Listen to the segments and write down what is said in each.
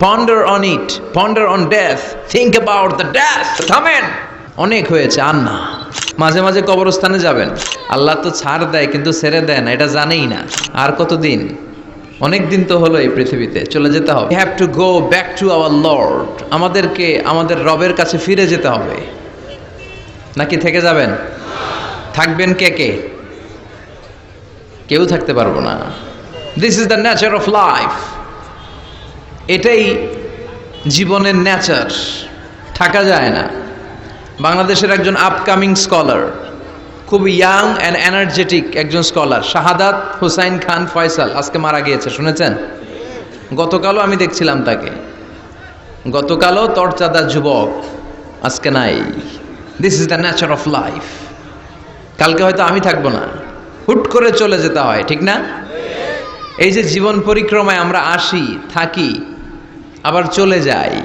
Ponder on it, ponder on death, think about the death. থামেন, অনেক হয়েছে, আর না। মাঝে মাঝে কবরস্থানে যাবেন, আল্লাহ তো ছাড় দেয় কিন্তু ছেড়ে দেয় না, এটা জানেই না। আর কতদিন? অনেক দিন তো হলো এই পৃথিবীতে, চলে যেতে হবে। We have to go back to our Lord. আমাদেরকে আমাদের রবের কাছে ফিরে যেতে হবে। নাকি থেকে যাবেন? থাকবেন কে কে? কেউ থাকতে পারবো না। This is the nature of life. এটাই জীবনের নেচার, থাকা যায় না। বাংলাদেশের একজন আপকামিং স্কলার, খুব ইয়াং অ্যান্ড এনার্জেটিক একজন স্কলার, শাহাদাত হুসাইন খান ফয়সাল, আজকে মারা গিয়েছে, শুনেছেন? গতকালও আমি দেখছিলাম তাকে, গতকালও তরচাদা যুবক, আজকে নাই। This is the nature of life. কালকে হয়তো আমি থাকবো না, হুট করে চলে যেতে হয়, ঠিক না? এই যে জীবন পরিক্রমায় আমরা আসি, থাকি, আবার চলে যাই,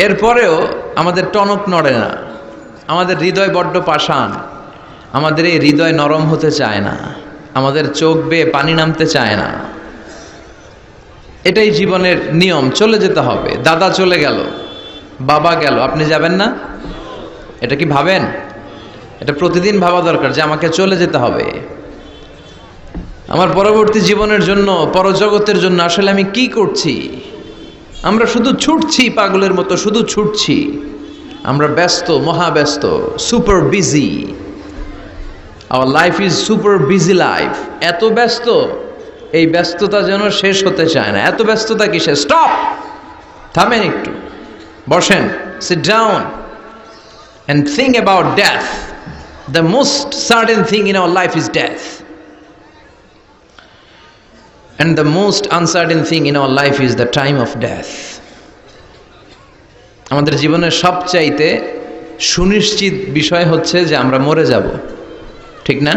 এরপরেও আমাদের টনক নড়ে না। আমাদের হৃদয় বড্ড পাষাণ, আমাদের এই হৃদয় নরম হতে চায় না, আমাদের চোখ বেয়ে পানি নামতে চায় না। এটাই জীবনের নিয়ম, চলে যেতে হবে। দাদা চলে গেল, বাবা গেল, আপনি যাবেন না? এটা কি ভাবেন? এটা প্রতিদিন ভাবা দরকার যে আমাকে চলে যেতে হবে। আমার পরবর্তী জীবনের জন্য, পরজগতের জন্য আসলে আমি কি করছি? আমরা শুধু ছুটছি, পাগলের মতো শুধু ছুটছি। আমরা ব্যস্ত, মহাব্যস্ত, super busy. Our life is super busy life. এত ব্যস্ত, এই ব্যস্ততা যেন শেষ হতে চায় না। এত ব্যস্ততা কিসে? স্টপ, থামেন একটু, বসেন, sit down and think about death. The most certain thing in our life is death. And the most uncertain thing in our life is the time of death. আমাদের জীবনের সবচাইতে সুনিশ্চিত বিষয় হচ্ছে যে আমরা মরে যাব, ঠিক না?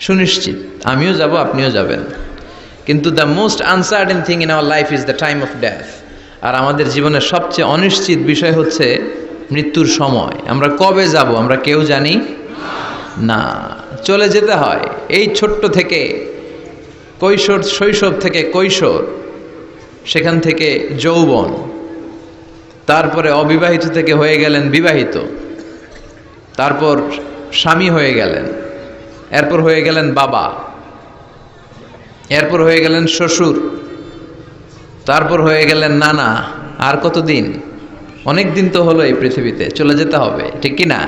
সুনিশ্চিত, আমিও যাব, আপনিও যাবেন। কিন্তু the most uncertain thing in our life is the time of death. আর আমাদের জীবনের সবচেয়ে অনিশ্চিত বিষয় হচ্ছে মৃত্যুর সময়। আমরা কবে যাব আমরা কেউ জানি না। চলে যেতে হয়। এই ছোট্ট থেকে কৈশোর, শৈশব থেকে কৈশোর, সেখান থেকে যৌবন, তারপরে অবিবাহিত থেকে হয়ে গেলেন বিবাহিত, তারপর স্বামী হয়ে গেলেন, এরপর হয়ে গেলেন বাবা, এরপর হয়ে গেলেন শ্বশুর, তারপর হয়ে গেলেন নানা। আর কতদিন? অনেক দিন তো হলো এই পৃথিবীতে, চলে যেতে হবে, ঠিক কি না?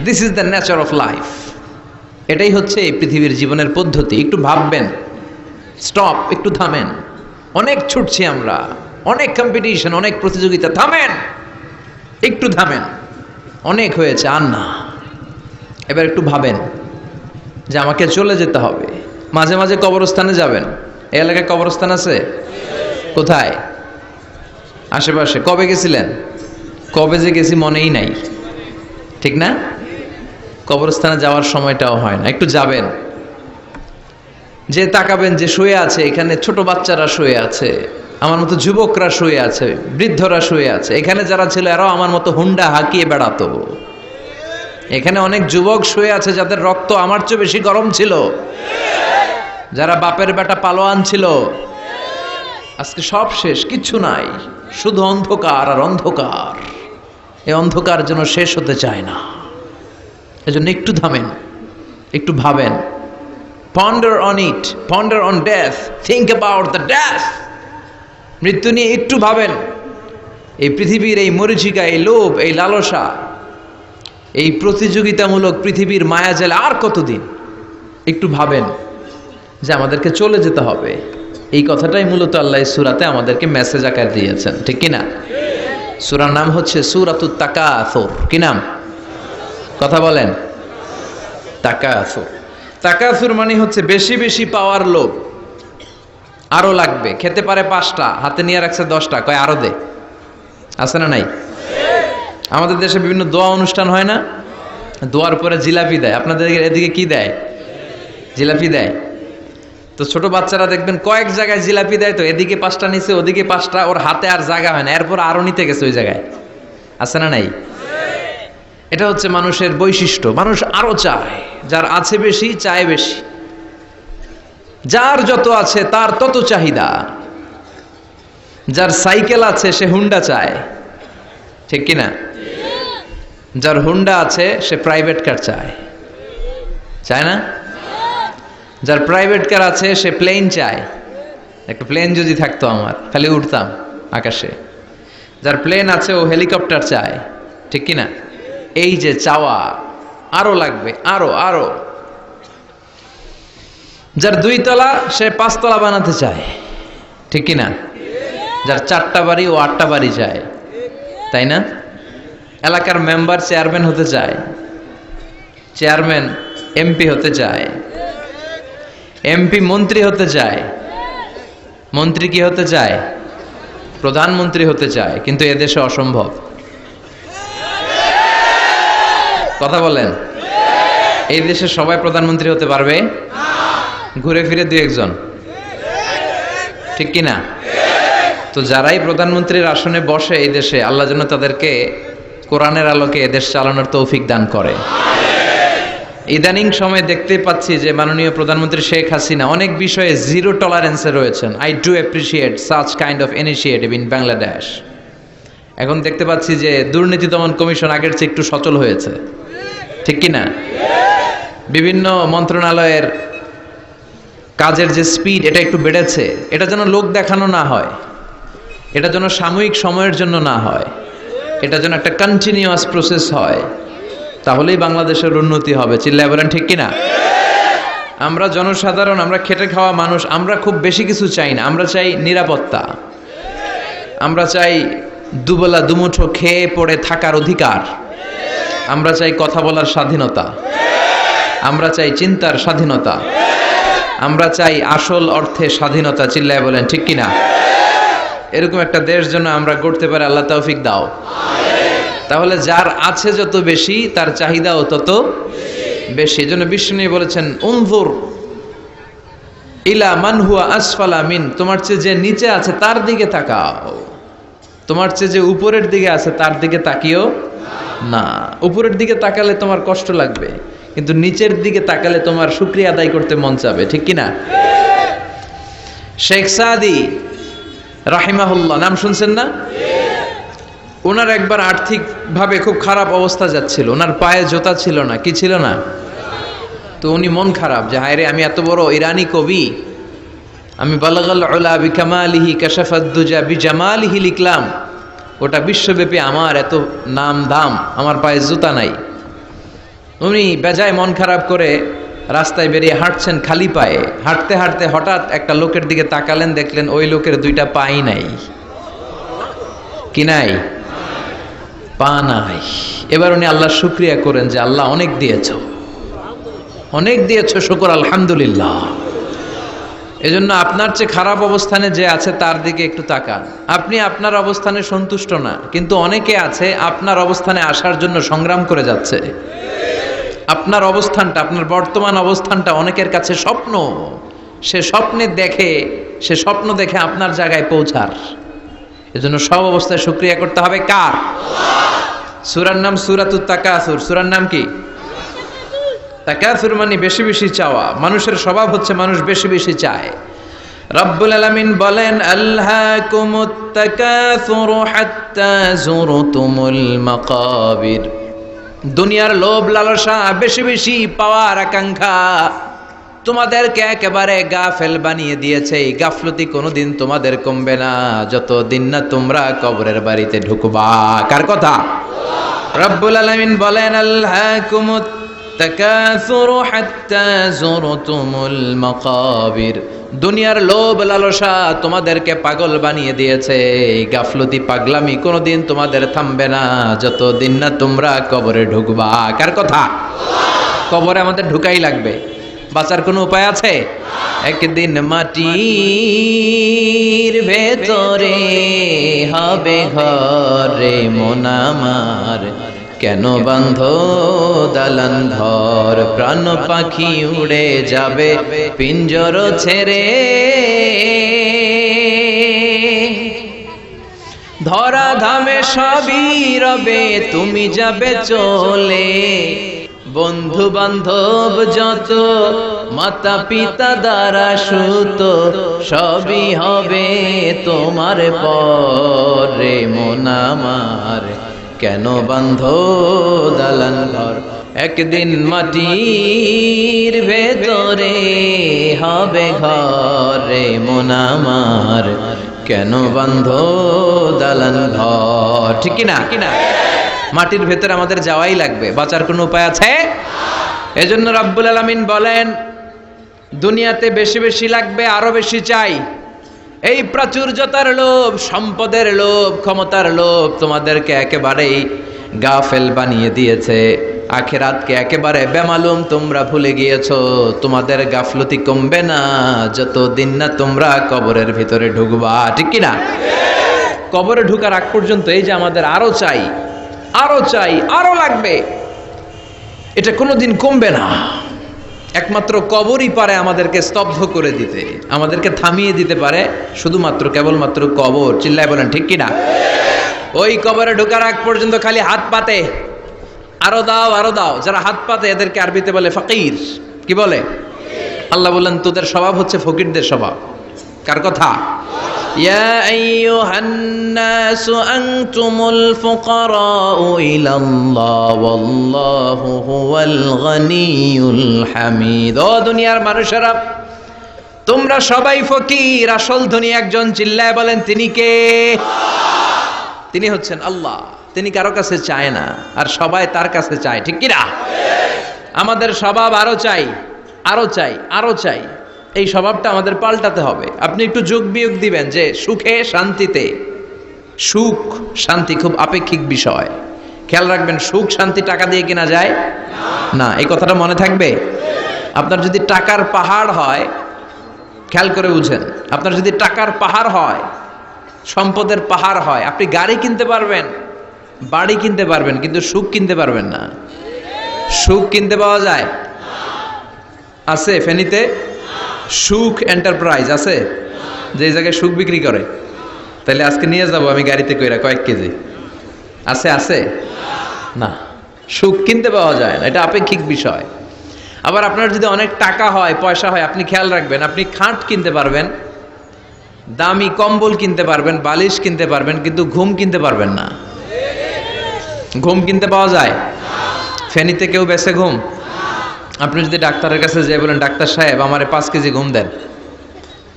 This is the nature of life. এটাই হচ্ছে এই পৃথিবীর জীবনের পদ্ধতি। একটু ভাববেন, স্টপ, একটু থামেন। অনেক ছুটছি আমরা, অনেক কম্পিটিশন, অনেক প্রতিযোগিতা, থামেন, একটু থামেন, অনেক হয়েছে, আর না। এবার একটু ভাবেন যে আমাকে চলে যেতে হবে। মাঝে মাঝে কবরস্থানে যাবেন। এই এলাকায় কবরস্থান আছে? কোথায়? আশেপাশে। কবে গেছিলেন? কবে যে গেছি মনেই নাই, ঠিক না? কবরস্থানে যাওয়ার সময়টাও হয় না। একটু যাবেন, যে তাকাবেন যে শুয়ে আছে এখানে, ছোট বাচ্চারা শুয়ে আছে, আমার মতো যুবকরা শুয়ে আছে, বৃদ্ধরা শুয়ে আছে। এখানে যারা ছিল এরাও আমার মতো হুন্ডা হাঁকিয়ে বেড়াতো। এখানে অনেক যুবক শুয়ে আছে যাদের রক্ত আমার চেয়ে বেশি গরম ছিল, যারা বাপের বেটা পালোয়ান ছিল। আজকে সব শেষ, কিচ্ছু নাই, শুধু অন্ধকার আর অন্ধকার। এই অন্ধকার যেন শেষ হতে চায় না। এজন্য একটু থামেন, একটু ভাবেন। Ponder on it, ponder on death, think about the death. মৃত্যু নিয়ে একটু ভাবেন। এই পৃথিবীর এই মরীচিকা, এই লোভ, এই লালসা, এই প্রতিযোগিতামূলক পৃথিবীর মায়াজালে আর কতদিন? একটু ভাবেন যে আমাদেরকে চলে যেতে হবে। এই কথাটাই মূলত আল্লাহ সূরাতে আমাদেরকে মেসেজ আকার দিয়েছেন, ঠিক কিনা? সূরার নাম হচ্ছে সূরাতুত তাকাসুর। কি নাম? কথা বলেন। তাকাসুর। তাকাসুর মানে হচ্ছে বেশি বেশি পাওয়ার লোভ। আরো লাগবে, খেতে পারে 5টা, হাতে নিয়ে রাখছে 10টা, কয় আরো দে। আছে না নাই? আমাদের দেশে বিভিন্ন দোয়া অনুষ্ঠান হয় না? দোয়ার পরে জিলাপি দেয়। আপনাদের এদিকে কি দেয়? জিলাপি দেয়। তো ছোট বাচ্চারা দেখবেন কয়েক জায়গায় জিলাপি দেয়, তো এদিকে 5টা নিচে, ওদিকে 5টা, ওর হাতে আর জায়গা হয় না, এরপর আরো নিতে গেছে ওই জায়গায়। আছে না নাই? এটা হচ্ছে মানুষের বৈশিষ্ট্য। মানুষ আরো চায়, যার আছে বেশি চায় বেশি, যার যত আছে তার তত চাহিদা। যার সাইকেল আছে সে হুন্ডা চায়, ঠিক কিনা? যার হুন্ডা আছে সে প্রাইভেট কার চায়, চায় না? যার প্রাইভেট কার আছে সে প্লেন চায়, একটা প্লেন যদি থাকতো আমার খালি উঠতাম আকাশে। যার প্লেন আছে ও হেলিকপ্টার চায়, ঠিক কিনা? এই যে চাওয়া, আরো লাগবে, আরো আরো। যার 2 তলা সে 5 তলা বানাতে চায়, ঠিক কিনা? যার 4টা বাড়ি ও 8টা বাড়ি চায়, তাই না? এলাকার মেম্বার চেয়ারম্যান হতে চায়, চেয়ারম্যান এমপি হতে চায়, এমপি মন্ত্রী হতে চায়, মন্ত্রী কি হতে চায়? প্রধানমন্ত্রী হতে চায়। কিন্তু এদেশে অসম্ভব। কথা বলেন, এই দেশে সবাই প্রধানমন্ত্রী হতে পারবে? ঘুরে ফিরে 2-1 জন, ঠিক কিনা? তো যারাই প্রধানমন্ত্রীর আসনে বসে এই দেশে, আল্লাহ যেন তাদেরকে কোরআনের আলোকে এদেশ চালানোর তৌফিক দান করে। ইদানিং সময় দেখতে পাচ্ছি যে মাননীয় প্রধানমন্ত্রী শেখ হাসিনা অনেক বিষয়ে জিরো টলারেন্সে রয়েছেন। I do appreciate such kind of initiative in Bangladesh. এখন দেখতে পাচ্ছি যে দুর্নীতি দমন কমিশন আগের চেয়ে একটু সচল হয়েছে, ঠিক কিনা? বিভিন্ন মন্ত্রণালয়ের কাজের যে স্পিড এটা একটু বেড়েছে। এটা যেন লোক দেখানো না হয়, এটা যেন সাময়িক সময়ের জন্য না হয়, এটা যেন একটা কন্টিনিউয়াস প্রসেস হয়, তাহলেই বাংলাদেশের উন্নতি হবে। চিল্লায় বলেন ঠিক কিনা? আমরা জনসাধারণ, আমরা খেটে খাওয়া মানুষ, আমরা খুব বেশি কিছু চাই না। আমরা চাই নিরাপত্তা, আমরা চাই দুবেলা দুমুঠো খেয়ে পড়ে থাকার অধিকার, আমরা চাই কথা বলার স্বাধীনতা, আমরা চাই চিন্তার স্বাধীনতা, আমরা চাই আসল অর্থে স্বাধীনতা। চিল্লায় বলেন ঠিক কিনা? এরকম একটা দেশ যেন আমরা গড়তে পারি, আল্লাহ তৌফিক দাও। তাহলে যার আছে যত বেশি তার চাহিদাও তত বেশি। এজন্য বিষ্ণু বলেছেন, উনজুর ইলা মান হুয়া আসফালা মিন, তোমার চেয়ে যে নিচে আছে তার দিকে তাকাও, তোমার চেয়ে যে উপরের দিকে আছে তার দিকে তাকিও না। উপরের দিকে তাকালে তোমার কষ্ট লাগবে, কিন্তু নিচের দিকে তাকালে তোমার শুকরিয়া আদায় করতে মন চাবে, ঠিক কিনা? শেখ সাদি রাহিমাহুল্লাহ নাম শুনছেন না? ওনার একবার আর্থিক ভাবে খুব খারাপ অবস্থা যাচ্ছিল, ওনার পায়ে জোতা ছিল না, কি ছিল না? তো উনি মন খারাপ যে হায়রে, আমি এত বড় ইরানি কবি, আমি বালাগাল উলা বিকামালিহি কাশাফাদ দুজা বিজামালিহি লিখলাম, ওটা বিশ্বব্যাপী আমার এত নাম দাম, আমার পায়ে জুতা নাই। উনি বেজায় মন খারাপ করে রাস্তায় বেরিয়ে হাঁটছেন খালি পায়ে। হাঁটতে হাঁটতে হঠাৎ একটা লোকের দিকে তাকালেন, দেখলেন ওই লোকের 2টা পাই নাই। কি নাই? পা নাই। এবার উনি আল্লাহর শুকরিয়া করেন যে আল্লাহ অনেক দিয়েছো, অনেক দিয়েছো, শুকর আলহামদুলিল্লাহ। এজন্য আপনার চেয়ে খারাপ অবস্থানে যে আছে তার দিকে একটু তাকান। আপনি আপনার অবস্থানে সন্তুষ্ট না, কিন্তু অনেকে আছে আপনার অবস্থানে আসার জন্য সংগ্রাম করে যাচ্ছে। আপনার অবস্থানটা, আপনার বর্তমান অবস্থানটা অনেকের কাছে স্বপ্ন। সে স্বপ্ন দেখে আপনার জায়গায় পৌঁছার। এজন্য সব অবস্থায় শুকরিয়া করতে হবে কার? সূরার নাম সূরাতুত তাকাসুর। সূরার নাম কি? তাকাসুর মানে বেশি বেশি চাওয়া। মানুষের স্বভাব হচ্ছে মানুষ বেশি বেশি চায়। রব্বুল আলামিন বলেন, আলহাকুমুত তাকাসুরু হাত্তা যুরতুমুল মাকাবির। দুনিয়ার লোভ লালসা, বেশি বেশি পাওয়ার আকাঙ্ক্ষা তোমাদেরকে একেবারে গাফেল বানিয়ে দিয়েছে। এই গাফলতি কোনোদিন তোমাদের কমবে না যতদিন না তোমরা কবরের বাড়িতে ঢুকবা। কার কথা? রব্বুল আলামিন বলেন, আলহাকুমুত তাকাসুরু হাত্তা যুরতুমুল মাকাবির। দুনিয়ার লোভ লালসা তোমাদেরকে পাগল বানিয়ে দিয়েছে। এই গাফলতি পাগলামি কোনোদিন তোমাদের থামবে না যতদিন না তোমরা কবরে ঢুকবা। কার কথা? কবরে আমাদের ঢুকাই লাগবে, বাঁচার কোনো উপায় আছে? একদিন মাটির ভেতরে হবে ঘরে মন আমার, কেন বান্ধ দালান ঘর, প্রাণ পাখি উড়ে যাবে পিঞ্জর ছেড়ে। ধরা ধামে সবই রবে, তুমি যাবে চলে। বন্ধু বান্ধব যত মাতা পিতা দ্বারা সুত সবই হবে তোমার পরে মন আমার কেন বান্ধ দালান ঘর একদিন মাটির ভেতরে হবে ঘরে মন আমার কেন বান্ধ দালান ঘর ঠিক কিনা মাটির ভেতরে আমাদের যাওয়াই লাগবে বাঁচার কোনো উপায় আছে এজন্য রব্বুল আলামিন বলেন দুনিয়াতে বেশি বেশি লাগবে আরো বেশি চাই এই প্রাচুর্যতার লোভ সম্পদের লোভ ক্ষমতার লোভ তোমাদেরকে একেবারেই গাফেল বানিয়ে দিয়েছে আখিরাতকে একেবারে বেমালুম তোমরা ভুলে গিয়েছো তোমাদের গাফলতি কমবে না যতদিন না তোমরা কবরের ভিতরে ঢুকবা ঠিক কিনা কবরে ঢুকার আগ পর্যন্ত এই যে আমাদের আরো চাই আরো লাগবে এটা কোনোদিন কমবে না একমাত্র কবরই পারে আমাদেরকে স্তব্ধ করে দিতে আমাদেরকে থামিয়ে দিতে পারে শুধুমাত্র কেবলমাত্র কবর চিল্লায় বলেন ঠিক কিনা ওই কবরে ঢোকার আগ পর্যন্ত খালি হাত পাতে আরো দাও যারা হাত পাতে এদেরকে আরবিতে বলে ফকির কি বলে আল্লাহ বললেন তোদের স্বভাব হচ্ছে ফকিরদের স্বভাব কার কথা ইয়া আইয়ুহান্নাসু আনতুমুল ফুকারাউ ইলাল্লাহ ওয়াল্লাহু হুয়াল গনিয়ুল হামিদ ও দুনিয়ার মানুষেরা তোমরা সবাই ফকির আসল ধনী একজন চিল্লায় বলেন তিনি কে তিনি হচ্ছেন আল্লাহ তিনি কারো কাছে চায় না আর সবাই তার কাছে চায় ঠিক কিনা আমাদের স্বভাব আরো চাই এই স্বভাবটা আমাদের পাল্টাতে হবে আপনি একটু যোগ বিয়োগ দিবেন যে সুখে শান্তিতে সুখ শান্তি খুব আপেক্ষিক বিষয় খেয়াল রাখবেন সুখ শান্তি টাকা দিয়ে কেনা যায় না এই কথাটা মনে থাকবে আপনার যদি টাকার পাহাড় হয় খেয়াল করে বুঝেন আপনার যদি টাকার পাহাড় হয় সম্পদের পাহাড় হয় আপনি গাড়ি কিনতে পারবেন বাড়ি কিনতে পারবেন কিন্তু সুখ কিনতে পারবেন না সুখ কিনতে পাওয়া যায় আছে ফেনীতে সুখ এন্টারপ্রাইজ আছে যে জায়গায় সুখ বিক্রি করে তাহলে আজকে নিয়ে যাব আমি গাড়িতে কইরা কয়েক কেজি আছে না সুখ কিনতে পাওয়া যায় না এটা আপেক্ষিক বিষয় আবার আপনার যদি অনেক টাকা হয় পয়সা হয় আপনি খেয়াল রাখবেন আপনি খাট কিনতে পারবেন দামি কম্বল কিনতে পারবেন বালিশ কিনতে পারবেন কিন্তু ঘুম কিনতে পারবেন না ঘুম কিনতে পাওয়া যায় ফেনীতে কেউ বেছে ঘুম আপনি যদি ডাক্তারের কাছে যেয়ে বলেন ডাক্তার সাহেব আমারে 5 কেজি ঘুম দেন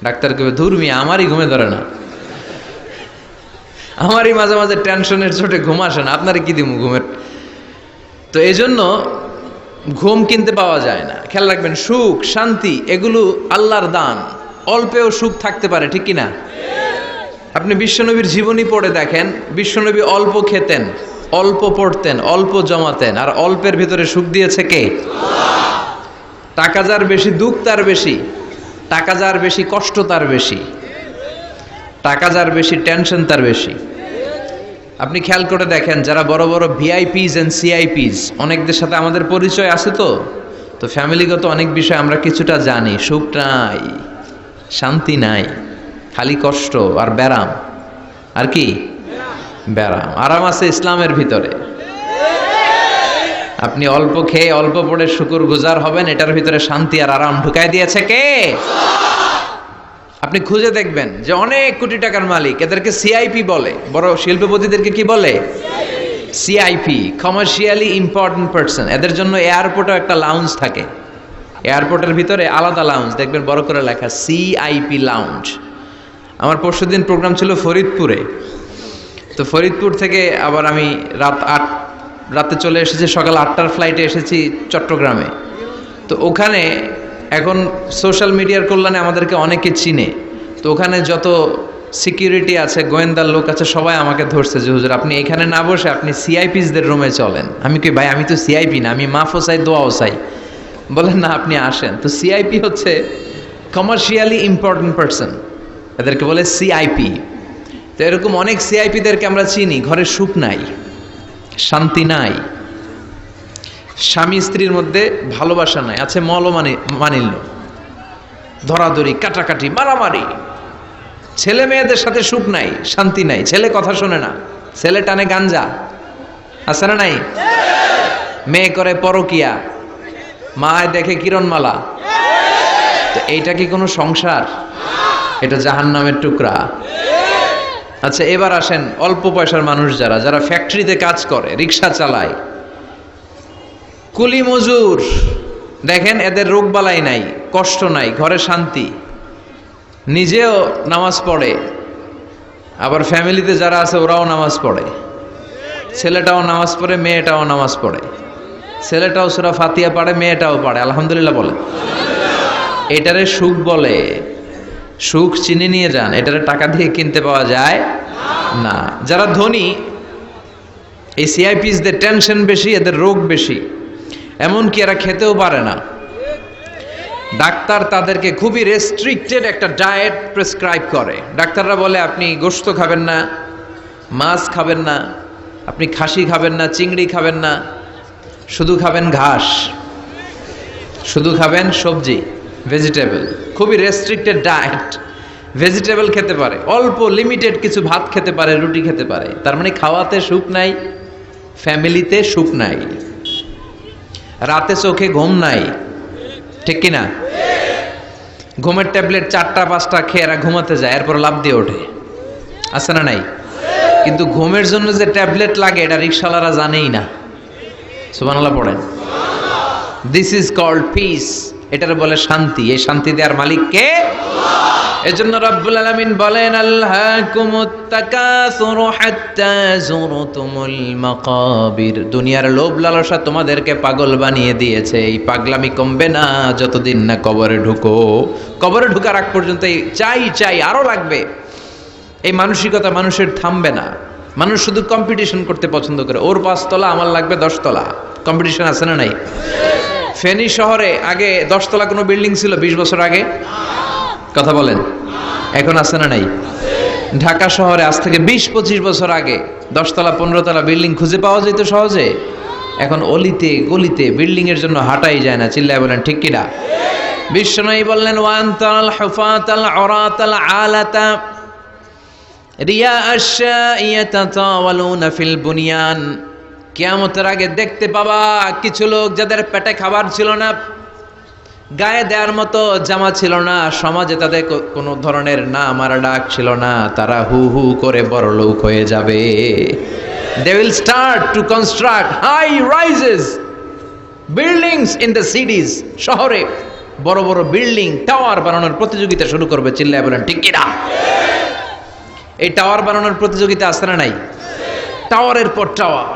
ডাক্তার কবে ধুর মিয়া আমারই ঘুমে ধরে না আমারই মাঝে মাঝে টেনশনের চোটে ঘুম আসে না আপনারে কি দিব ঘুমের তো এই জন্য ঘুম কিনতে পাওয়া যায় না খেয়াল রাখবেন সুখ শান্তি এগুলো আল্লাহর দান অল্পেও সুখ থাকতে পারে ঠিক কিনা আপনি বিশ্বনবীর জীবনী পড়ে দেখেন বিশ্বনবী অল্প খেতেন অল্প পড়তেন অল্প জমাতেন আর অল্পের ভিতরে সুখ দিয়েছে কে টাকা যার বেশি দুঃখ তার বেশি টাকা যার বেশি কষ্ট তার বেশি টাকা যার বেশি টেনশন তার বেশি আপনি খেয়াল করে দেখেন যারা বড় বড় ভিআইপিস এন্ড সিআইপিস অনেকদের সাথে আমাদের পরিচয় আছে তো ফ্যামিলিগত অনেক বিষয় আমরা কিছুটা জানি সুখ নাই শান্তি নাই খালি কষ্ট আর ব্যারাম আর কি ব্যারাম আরাম আছে ইসলামের ভিতরে আপনি অল্প খেয়ে অল্প পড়ে শুকর গুজার হবেন এটার ভিতরে শান্তি আর আরাম ঢুকাই দিয়েছে কে আপনি খুঁজে দেখবেন যে অনেক কোটি টাকার মালিক এদেরকে সিআইপি বলে বড় শিল্পপতিদেরকে কি বলে সিআইপি কমার্শিয়ালি ইম্পর্টেন্ট পারসন এদের জন্য এয়ারপোর্টে একটা লাউঞ্জ থাকে এয়ারপোর্টের ভিতরে আলাদা লাউঞ্জ দেখবেন বড় করে লেখা সিআইপি লাউঞ্জ আমার পরশুদিন প্রোগ্রাম ছিল ফরিদপুরে তো ফরিদপুর থেকে আবার আমি রাতে চলে এসেছি সকাল 8টার ফ্লাইটে এসেছি চট্টগ্রামে তো ওখানে এখন সোশ্যাল মিডিয়ার কল্যাণে আমাদেরকে অনেকে চিনে তো ওখানে যত সিকিউরিটি আছে গোয়েন্দার লোক আছে সবাই আমাকে ধরছে যে হুজুর আপনি এখানে না বসে আপনি সিআইপিসদের রুমে চলেন আমি কি ভাই আমি তো সিআইপি না আমি মাফও চাই দোয়াও চাই বলেন না আপনি আসেন তো সিআইপি হচ্ছে কমার্শিয়ালি ইম্পর্টেন্ট পারসন এদেরকে বলে সিআইপি তো এরকম অনেক সিআইপিদেরকে আমরা চিনি ঘরে সুখ নাই শান্তি নাই স্বামী স্ত্রীর মধ্যে ভালোবাসা নাই আছে মানিল্য ধরাধরি কাটাকাটি মারামারি ছেলে মেয়েদের সাথে সুখ নাই শান্তি নাই ছেলে কথা শোনে না ছেলে টানে গাঞ্জা আছে না নাই মেয়ে করে পরকিয়া মায় দেখে কিরণমালা তো এইটা কি কোনো সংসার? এটা জাহান্নামের টুকরা। আচ্ছা, এবার আসেন অল্প পয়সার মানুষ যারা যারা ফ্যাক্টরিতে কাজ করে, রিক্সা চালায়, কুলি মজুর, দেখেন এদের রোগবালাই নাই, কষ্ট নাই, ঘরে শান্তি, নিজেও নামাজ পড়ে, আবার ফ্যামিলিতে যারা আছে ওরাও নামাজ পড়ে, ছেলেটাও নামাজ পড়ে, মেয়েটাও নামাজ পড়ে, ছেলেটাও সূরা ফাতিহা পড়ে, মেয়েটাও পড়ে, আলহামদুলিল্লাহ বলে। এটারে সুখ বলে। সুখ চিনে নিয়ে যান, এটারে টাকা দিয়ে কিনতে পাওয়া যায় না। যারা ধনী, এই সিআইপিসদের টেনশন বেশি, এদের রোগ বেশি, এমনকি এরা খেতেও পারে না। ডাক্তার তাদেরকে খুবই রেস্ট্রিক্টেড একটা ডায়েট প্রেসক্রাইব করে। ডাক্তাররা বলে আপনি গোশত খাবেন না, মাছ খাবেন না, আপনি খাসি খাবেন না, চিংড়ি খাবেন না, শুধু খাবেন ঘাস, শুধু খাবেন সবজি, ভেজিটেবল। খুবই রেস্ট্রিক্টেড ডায়েট। ভেজিটেবল খেতে পারে, অল্প লিমিটেড কিছু ভাত খেতে পারে, রুটি খেতে পারে। তার মানে খাওয়াতে সুখ নাই, ফ্যামিলিতে সুখ নাই, রাতে চোখে ঘুম নাই, ঠিক কিনা? ঘুমের ট্যাবলেট 4টা-5টা খেয়ে এরা ঘুমাতে যায়, এরপর লাফ দিয়ে ওঠে, আছে না নাই? কিন্তু ঘুমের জন্য যে ট্যাবলেট লাগে এটা রিকশাওয়ালারা জানেই না। সুবহানাল্লাহ পড়েন। This is called peace. এটার বলে শান্তি। এই শান্তি দেওয়ার মালিক কে? এজন্য রব্বুল আলামিন বলেন, আল্লাহকুমুত তাকাসুরু হাত্তা যুরতুমুল মাকাবির। দুনিয়ার লোভ লালসা তোমাদেরকে পাগল বানিয়ে দিয়েছে। এই পাগলামি কমবে না যতদিন না কবরে ঢুকো। কবরে ঢুকার আগ পর্যন্ত এই চাই চাই আরো লাগবে, এই মানসিকতা মানুষের থামবে না। মানুষ শুধু কম্পিটিশন করতে পছন্দ করে, ওর 5 তলা আমার লাগবে 10 তলা। কম্পিটিশন আছে না নাই? ফেনী শহরে আগে 10 তলা কোনো বিল্ডিং ছিল 20 বছর আগে? কথা বলেন, এখন আছে না নাই? ঢাকা শহরে আজ থেকে 20-25 বছর আগে 10 তলা 15 তলা বিল্ডিং খুঁজে পাওয়া যেত সহজে। এখন অলিতে গলিতে বিল্ডিং এর জন্য হাঁটাই যায় না। চিল্লায় বলেন ঠিক কিনা? বিশ্বনবী বললেন, ওয়ান্তাল হুফাতাল উরাতাল আলাতা রিয়া আশ-শাইয়াতাতাওয়ালুনা ফিল বুনিয়ান। কিয়ামতের আগে দেখতে পাবা কিছু লোক যাদের পেটে খাবার ছিল না, গায়ে দেওয়ার মতো জামা ছিল না, সমাজে তাদের কোনো ধরনের নাম আর ডাক ছিল না, তারা হু হু করে বড় লোক হয়ে যাবে। They will start to construct high rises, buildings in the cities. শহরে বড় বড় বিল্ডিং, টাওয়ার বানানোর প্রতিযোগিতা শুরু করবে। চিল্লায় বলেন ঠিক কিনা? এই টাওয়ার বানানোর প্রতিযোগিতা আছে না নাই? টাওয়ারের পর tower,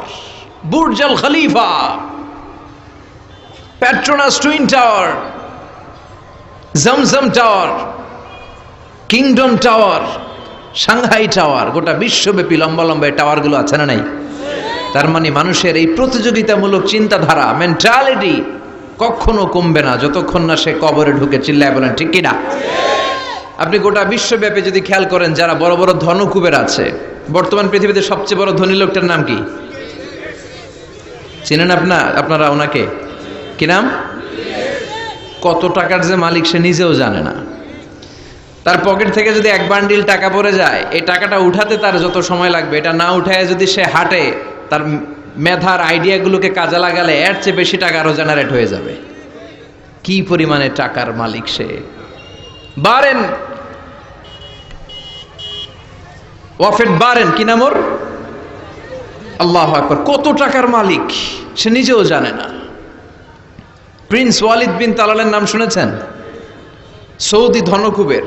Burj Al Khalifa, Petronas twin tower, Zamzam tower, kingdom tower, Shanghai tower, গোটা বিশ্বব্যাপী লম্বা লম্বা টাওয়ারগুলো আছে না নাই? তার মানে মানুষের এই প্রতিযোগিতামূলক চিন্তাধারা, মেন্টালিটি কখনো কমবে না যতক্ষণ না সে কবরে ঢুকে। চিল্লায় বলেন ঠিক কিনা? আপনি গোটা বিশ্বব্যাপী যদি খেয়াল করেন, যারা বড় বড় ধনকুবের আছে, বর্তমান পৃথিবীতে সবচেয়ে বড় ধনী লোকটার নাম কি চিনেন আপনারা ওনাকে? কি নাম? কত টাকার যে মালিক সে নিজেও জানে না। তার পকেট থেকে যদি 1 বান্ডিল টাকা পড়ে যায়, এই টাকাটা উঠাতে তার যত সময় লাগবে, এটা না উঠায় যদি সে হাঁটে, তার মেধার আইডিয়াগুলোকে কাজে লাগালে এর চেয়ে বেশি টাকা আরো জেনারেট হয়ে যাবে। কি পরিমাণে টাকার মালিক সে! বারেন, ওয়াফেদ বারেন, কি নাম ওর? আল্লাহু আকবার। কত টাকার মালিক সে নিজেও জানে না। প্রিন্স ওয়ালিদ বিন তালালের নাম শুনেছেন? সৌদি ধনকুবের।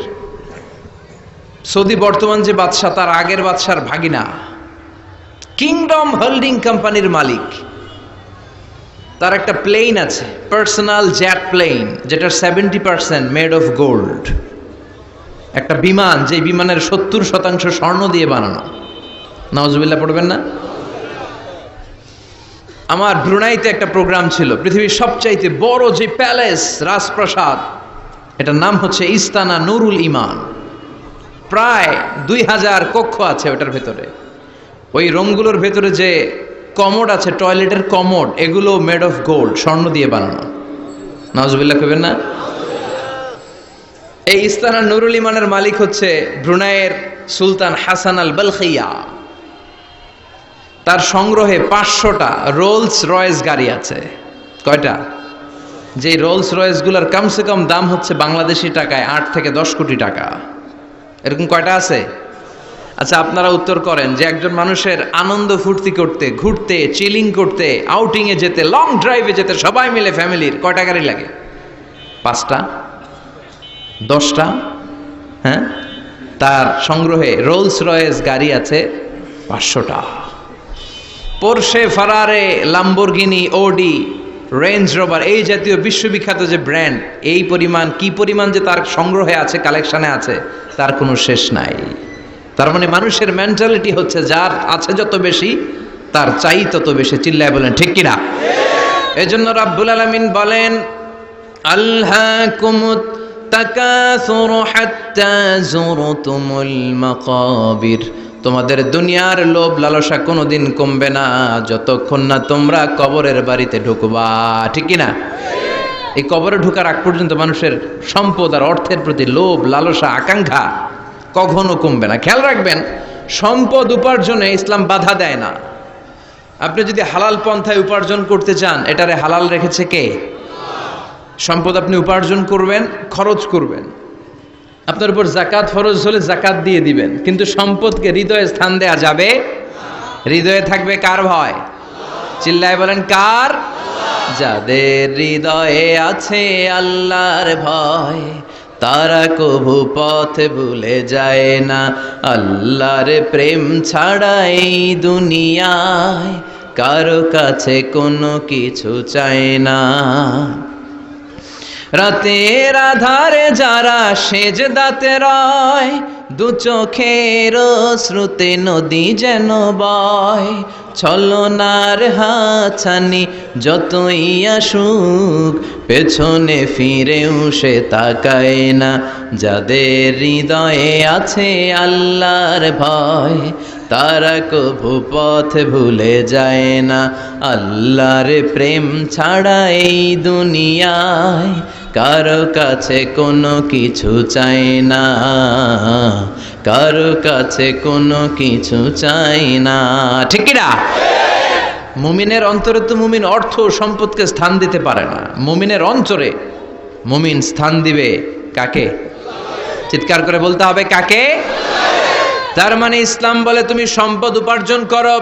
সৌদি বর্তমান যে বাদশা, তার আগের বাদশার ভাগিনা, কিংডম হোল্ডিং কোম্পানির মালিক। তার একটা প্লেন আছে, পার্সোনাল জেট প্লেন, যেটার 70% মেড অফ গোল্ড। একটা বিমান, যে বিমানের 70% স্বর্ণ দিয়ে বানানো। নাউজুবিল্লাহ পড়বেন না? আমার ব্রুনাইতে একটা প্রোগ্রাম ছিল, পৃথিবীর সবচাইতে বড় যে প্যালেস, রাজপ্রাসাদ, এটার নাম হচ্ছে ইস্তানা নুরুল ইমান। প্রায় 2000 কক্ষ আছে ওটার ভেতরে। ওই রুমগুলোর ভেতরে যে কমোড আছে, টয়লেটের কমোড, এগুলো মেড অফ গোল্ড, স্বর্ণ দিয়ে বানানো। নাউজুবিল্লাহ কইবেন না? এই ইস্তানা নুরুল ইমানের মালিক হচ্ছে ব্রুনাইয়ের সুলতান হাসান আল বলখিয়া। তার সংগ্রহে 500টা রোলস রয়েস গাড়ি আছে। কয়টা? যে রোলস রয়েসগুলোর কমসে কম দাম হচ্ছে বাংলাদেশি টাকায় 8 থেকে 10 কোটি টাকা। এরকম কয়টা আছে? আচ্ছা, আপনারা উত্তর করেন যে একজন মানুষের আনন্দ ফুর্তি করতে, ঘুরতে, চিলিং করতে, আউটিংয়ে যেতে, লং ড্রাইভে যেতে সবাই মিলে ফ্যামিলির কয়টা গাড়ি লাগে? 5টা, 10টা? হ্যাঁ, তার সংগ্রহে রোলস রয়েস গাড়ি আছে 500টা। পোরশে, ফারারে, লাম্বরগিনি, ওডি, রেঞ্জ রোভার, এই জাতীয় বিশ্ববিখ্যাত যে ব্র্যান্ড, এই পরিমাণ কি পরিমাণ যে তার সংগ্রহে আছে, কালেকশনে আছে, তার কোনো শেষ নাই। তার মানে মানুষের মেন্টালিটি হচ্ছে যার আছে যত বেশি তার চাই তত বেশি। চিল্লায় বলেন ঠিক কিনা? এজন্য রাব্বুল আলামিন বলেন, আল্হাকুমুত তাকাসুর হাত্তা যুরতুমুল মাকাবির, তোমাদের দুনিয়ার লোভ লালসা কোনোদিন কমবে না যতক্ষণ না তোমরা কবরের বাড়িতে ঢুকবা। ঠিক কিনা? এই কবরে ঢোকার আগ পর্যন্ত মানুষের সম্পদ আর অর্থের প্রতি লোভ লালসা আকাঙ্ক্ষা কখনো কমবে না। খেয়াল রাখবেন, সম্পদ উপার্জনে ইসলাম বাধা দেয় না। আপনি যদি হালাল পন্থায় উপার্জন করতে চান, এটারে হালাল রেখেছে কে? সম্পদ আপনি উপার্জন করবেন, খরচ করবেন, আপনার উপর জাকাত ফরজ হলে জাকাত দিয়ে দিবেন, কিন্তু সম্পদকে হৃদয়ে স্থান দেয়া যাবে। হৃদয়ে থাকবে কার ভয়? চিল্লায় বলেন কার? যাদের হৃদয়ে আছে আল্লাহর ভয়, তারা কভু পথ ভুলে যায় না। আল্লাহর প্রেম ছাড়া এই দুনিয়ায় কারো কাছে কোনো কিছু চায় না। রাতের আধারে যারা সেজদাতে রয়, দু চোখের শ্রুতে নদী যেন বয়। ছলনার হাতছানি যতই আসুক, পেছনে ফিরেও সে তাকায় না। যাদের হৃদয়ে আছে আল্লাহর ভয়, তারা কভু পথ ভুলে যায় না। আল্লাহর প্রেম ছাড়া এই দুনিয়ায় কারো কাছে কোনো কিছু চাই না, কারো কাছে কোনো কিছু চাই না। ঠিক কি না? মুমিনের অন্তরে তো মুমিন অর্থ সম্পদকে স্থান দিতে পারে না। মুমিনের অন্তরে মুমিন স্থান দিবে কাকে? চিৎকার করে বলতে হবে কাকে? তার মানে ইসলাম বলে তুমি সম্পদ উপার্জন করো,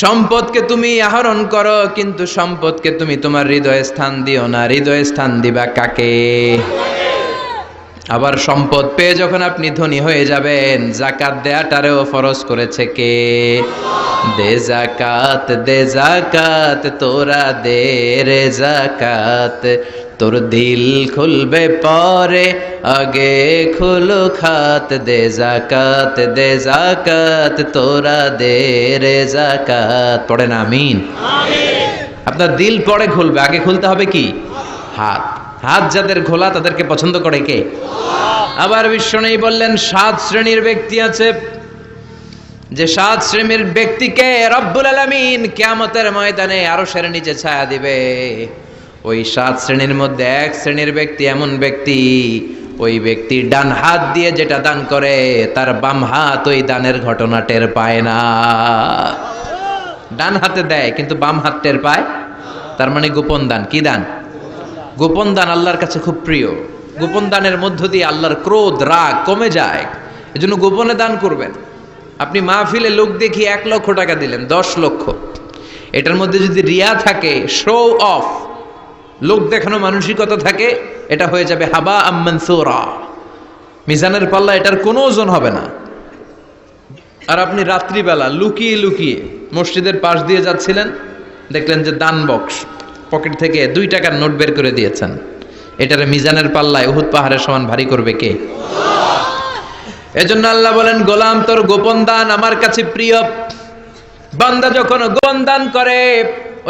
সম্পদকে তুমি আহরণ করো, কিন্তু সম্পদকে তুমি তোমার হৃদয়ে স্থান দিও না। হৃদয়ে স্থান দিবা কাকে? আবার সম্পদ পেয়ে যখন আপনি ধনী হয়ে যাবেন, জাকাত দেয়াটারেও ফরজ করেছে কে? দে জাকাত, দে জাকাত, তোরা দে রে জাকাত। তোর দিল খুলবে পরে, আগে খুলো খাত। দে জাকাত, দে জাকাত, তোরা দে রে জাকাত। পড়েন আমিন। আপনার দিল পরে খুলবে, আগে খুলতে হবে কি? হাত। হাত যাদের খোলা তাদেরকে পছন্দ করে কে? আবার বিশ্বনবী বললেন 7 শ্রেণীর ব্যক্তি আছে, যে 7 শ্রেণীর ব্যক্তিকে রব্বুল আলামিন কিয়ামতের ময়দানে আরশের নিচে ছায়া দিবে। ওই 7 শ্রেণীর মধ্যে 1 শ্রেণীর ব্যক্তি এমন ব্যক্তি, ওই ব্যক্তি ডান হাত দিয়ে যেটা দান করে, তার বাম হাত ওই দানের ঘটনা টের পায় না। ডান হাতে দেয় কিন্তু বাম হাত টের পায়। তার মানে গোপন দান। কি দান? গোপন দান আল্লাহর কাছে খুব প্রিয়। গোপন দানের মধ্য দিয়ে আল্লাহর ক্রোধ রাগ কমে যায়। এজন্য গোপনে দান করবেন। আপনি মাহফিলে লোক দেখিয়ে 1 লক্ষ টাকা দিলেন, 10 লক্ষ, এটার মধ্যে যদি রিয়া থাকে, শো অফ, লোক দেখানো মানসিকতা থাকে, এটা হয়ে যাবে হাবা আম্মানসুরা। মিজানের পাল্লা এটার কোনো ওজন হবে না। আর আপনি রাত্রিবেলা লুকিয়ে লুকিয়ে মসজিদের পাশ দিয়ে যাচ্ছিলেন, দেখলেন যে দান বক্স, পকেট থেকে 2 টাকার নোট বের করে দিয়েছেন, এটারে মিজানের পাল্লায় উহুদ পাহাড়ের সমান ভারী করবে কে? এজন্য আল্লাহ বলেন, গোলাম তোর গোপন দান আমার কাছে প্রিয়। বান্দা যখন গোপন দান করে,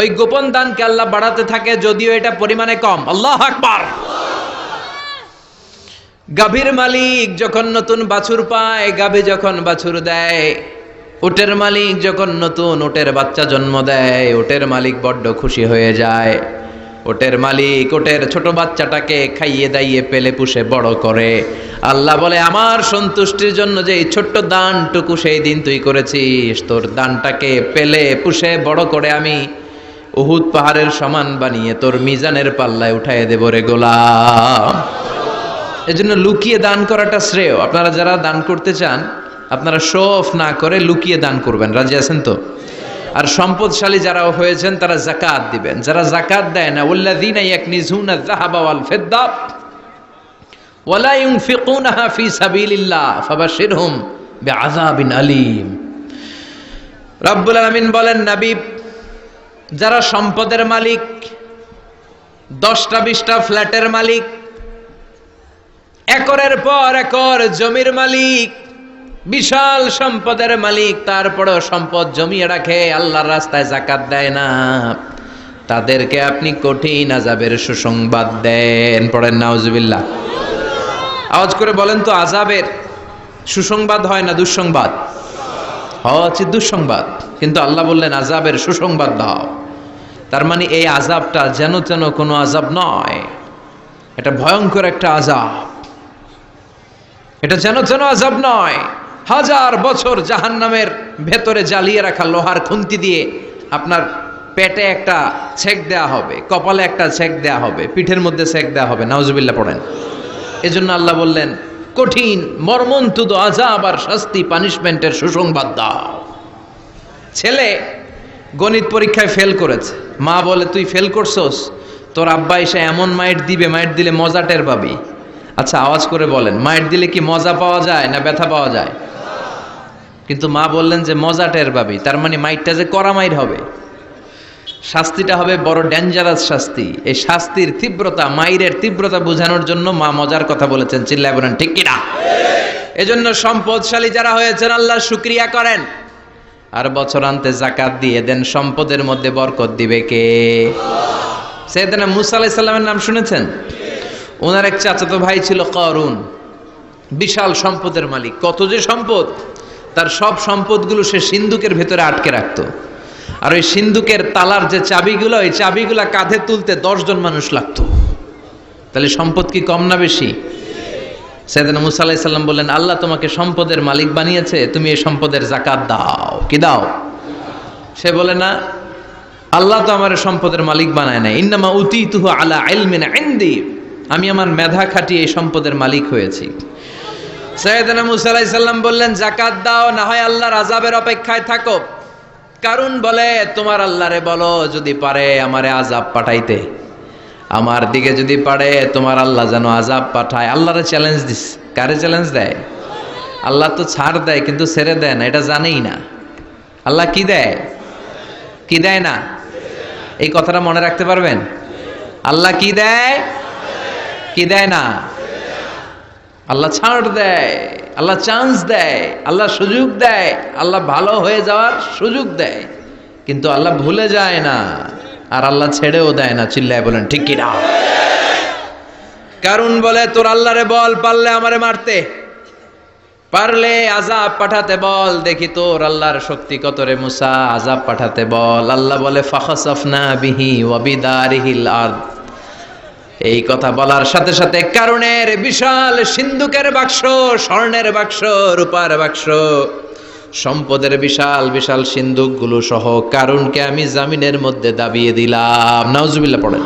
ওই গোপন দানকে আল্লাহ বাড়াতে থাকে, যদিও এটা পরিমাণে কম। আল্লাহু আকবার। গাভীর মালিক যখন নতুন বাছুর পায়, গাভী যখন বাছুর দেয়, উটের মালিক যখন নতুন উটের বাচ্চা জন্ম দেয়, উটের মালিক বড্ড খুশি হয়ে যায়। উটের মালিক উটের ছোট বাচ্চাটাকে খাইয়ে দাইয়ে পেলে পুষে বড় করে। আল্লাহ বলে, আমার সন্তুষ্টির জন্য যে এই ছোট্ট দানটুকু সেই দিন তুই করেছিস, তোর দানটাকে পেলে পুষে বড় করে আমি উহুদ পাহাড়ের সমান বানিয়ে তোর মিজানের পাল্লায় উঠায় দেব রে গোলাম। এজন্য লুকিয়ে দান করাটা শ্রেয়। আপনারা যারা দান করতে চান, আপনারা শো অফ না করে লুকিয়ে দান করবেন। রাজি আছেন তো? আর সম্পদশালী যারা হয়েছেন তারা যাকাত দিবেন। যারা যাকাত দেয় না, ওয়াল্লাযীনা ইয়াকনিজুনা আয-যাহাবা ওয়াল ফিদ্দা ওয়ালা ইউনফিকুনাহা ফি সাবিলিল্লাহ ফাবাশশিরহুম বিআযাবিন আলীম। রব্বুল আলামিন বলেন, নবী, যারা সম্পদের মালিক, 10টা 20টা ফ্ল্যাটের মালিক, একরের পর একর জমির মালিক, বিশাল সম্পদের মালিক, তারপরেও সম্পদ জমিয়ে রাখে, আল্লাহর রাস্তায় যাকাত দেয় না, তাদেরকে আপনি কঠিন আযাবের সুসংবাদ দেন। পড়েন নাউজুবিল্লাহ। আওয়াজ করে বলেন তো, আযাবের সুসংবাদ হয় না দুঃসংবাদ? হচ্ছে দুঃসংবাদ, কিন্তু আল্লাহ বললেন আযাবের সুসংবাদ দাও। তার মানে এই আযাবটা যেন তেন কোনো আযাব নয়, এটা ভয়ঙ্কর একটা আযাব। এটা যেন তেন আযাব নয়। 1000 বছর জাহান্নামের ভেতরে জ্বালিয়ে রাখা লোহার খুন্তি দিয়ে আপনার পেটে একটা ছেক দেয়া হবে, কপালে একটা ছেক দেয়া হবে, পিঠের মধ্যে ছেক দেয়া হবে। নাউজুবিল্লাহ পড়েন। এজন্য আল্লাহ বললেন কঠিন মর্মন্তুদ আযাব আর শাস্তি, পানিশমেন্টের সুসংবাদ দাও। ছেলে গণিত পরীক্ষায় ফেল করেছে, মা বলে তুই ফেল করছস, তোর আব্বা এসে এমন মাইট দিবে, মাইট দিলে মজা টের পাবি। আচ্ছা আওয়াজ করে বলেন, মাইট দিলে কি মজা পাওয়া যায় না ব্যথা পাওয়া যায়? কিন্তু মা বললেন যে মজা টের পাবি, তার মানে মাইটটা যে কড়া মাইর হবে, শাস্তিটা হবে বড় ডেঞ্জারাস শাস্তি। এই শাস্তির তীব্রতা, মাইরের তীব্রতা বোঝানোর জন্য মা মজার কথা বলেছেন। চিল্লায় বলেন ঠিক কিনা? এজন্য সম্পদশালী যারা হয়েছেন আল্লাহর শুকরিয়া করেন, আর বছরান্তে যাকাত দিয়ে দেন। সম্পদের মধ্যে বরকত দিবে কে? সাইয়েদনা মুসা আলাইহিস সালামের নাম শুনেছেন? ওনার এক চাচাতো ভাই ছিল কারুন, বিশাল সম্পদের মালিক। কত যে সম্পদ! তার সব সম্পদগুলো সে সিন্ধুকের ভেতরে আটকে রাখতো। আর ওই সিন্ধুকের তালার যে চাবিগুলো, ওই চাবিগুলা কাঁধে তুলতে 10 জন মানুষ লাগতো। তাহলে সম্পদ কি কম না বেশি? সাইয়েদনা মুসা আলাইহিস সালাম বললেন, আল্লাহ তোমাকে সম্পদের মালিক বানিয়েছে, তুমি এই সম্পদের যাকাত দাও। কি দাও? সে বলে না, আল্লাহ তো আমার সম্পদের মালিক বানায় না, ইন্নামা উতীতুহু আলা ইলমিন ইনদি, আমি আমার মেধা খাটিয়ে এই সম্পদের মালিক হয়েছি। সাইয়েদনা মুসা আলাইহিস সালাম বললেন, যাকাত দাও, না হয় আল্লাহর আযাবের অপেক্ষায় থাকো। কারণ বলে, তোমার আল্লাহরে বলো যদি পারে আমারে আযাব পাঠাইতে, আমার দিকে যদি পারে তোমার আল্লাহ যেন আযাব পাঠায়। আল্লাহরে চ্যালেঞ্জ দিস। কারে চ্যালেঞ্জ দেয়? আল্লাহ তো ছাড় দেয় কিন্তু ছেড়ে দেয় না, এটা জানেই না। আল্লাহ কি দেয়? কি দেয় না? এই কথাটা মনে রাখতে পারবেন? আল্লাহ কি দেয়? কি দেয় না? আল্লাহ ছাড় দেয়, আল্লাহ চান্স দেয়, আল্লাহ সুযোগ দেয়, আল্লাহ ভালো হয়ে যাওয়ার সুযোগ দেয়, কিন্তু আল্লাহ ভুলে যায় না, আর আল্লাহ ছেড়েও দেয় না। চিল্লায় বলেন ঠিক কি না? কারণ বলে, তোর আল্লাহরে বল, পারলে আমারে মারতে, পারলে আযাব পাঠাতে বল, দেখি তোর আল্লাহর শক্তি কত রে মুসা, আযাব পাঠাতে বল। আল্লাহ বলে, ফাখাসাফনা বিহি ওয়া বিদারিহিল আরদ। এই কথা বলার সাথে সাথে কারুনের বিশাল সিন্ধুকের বাক্স, স্বর্ণের বাক্স, রূপার বাক্স, সম্পদের বিশাল বিশাল সিন্ধুকগুলো সহ কারুনকে আমি জামিনের মধ্যে দাবিয়ে দিলাম। নাউজুবিল্লাহ পড়েন।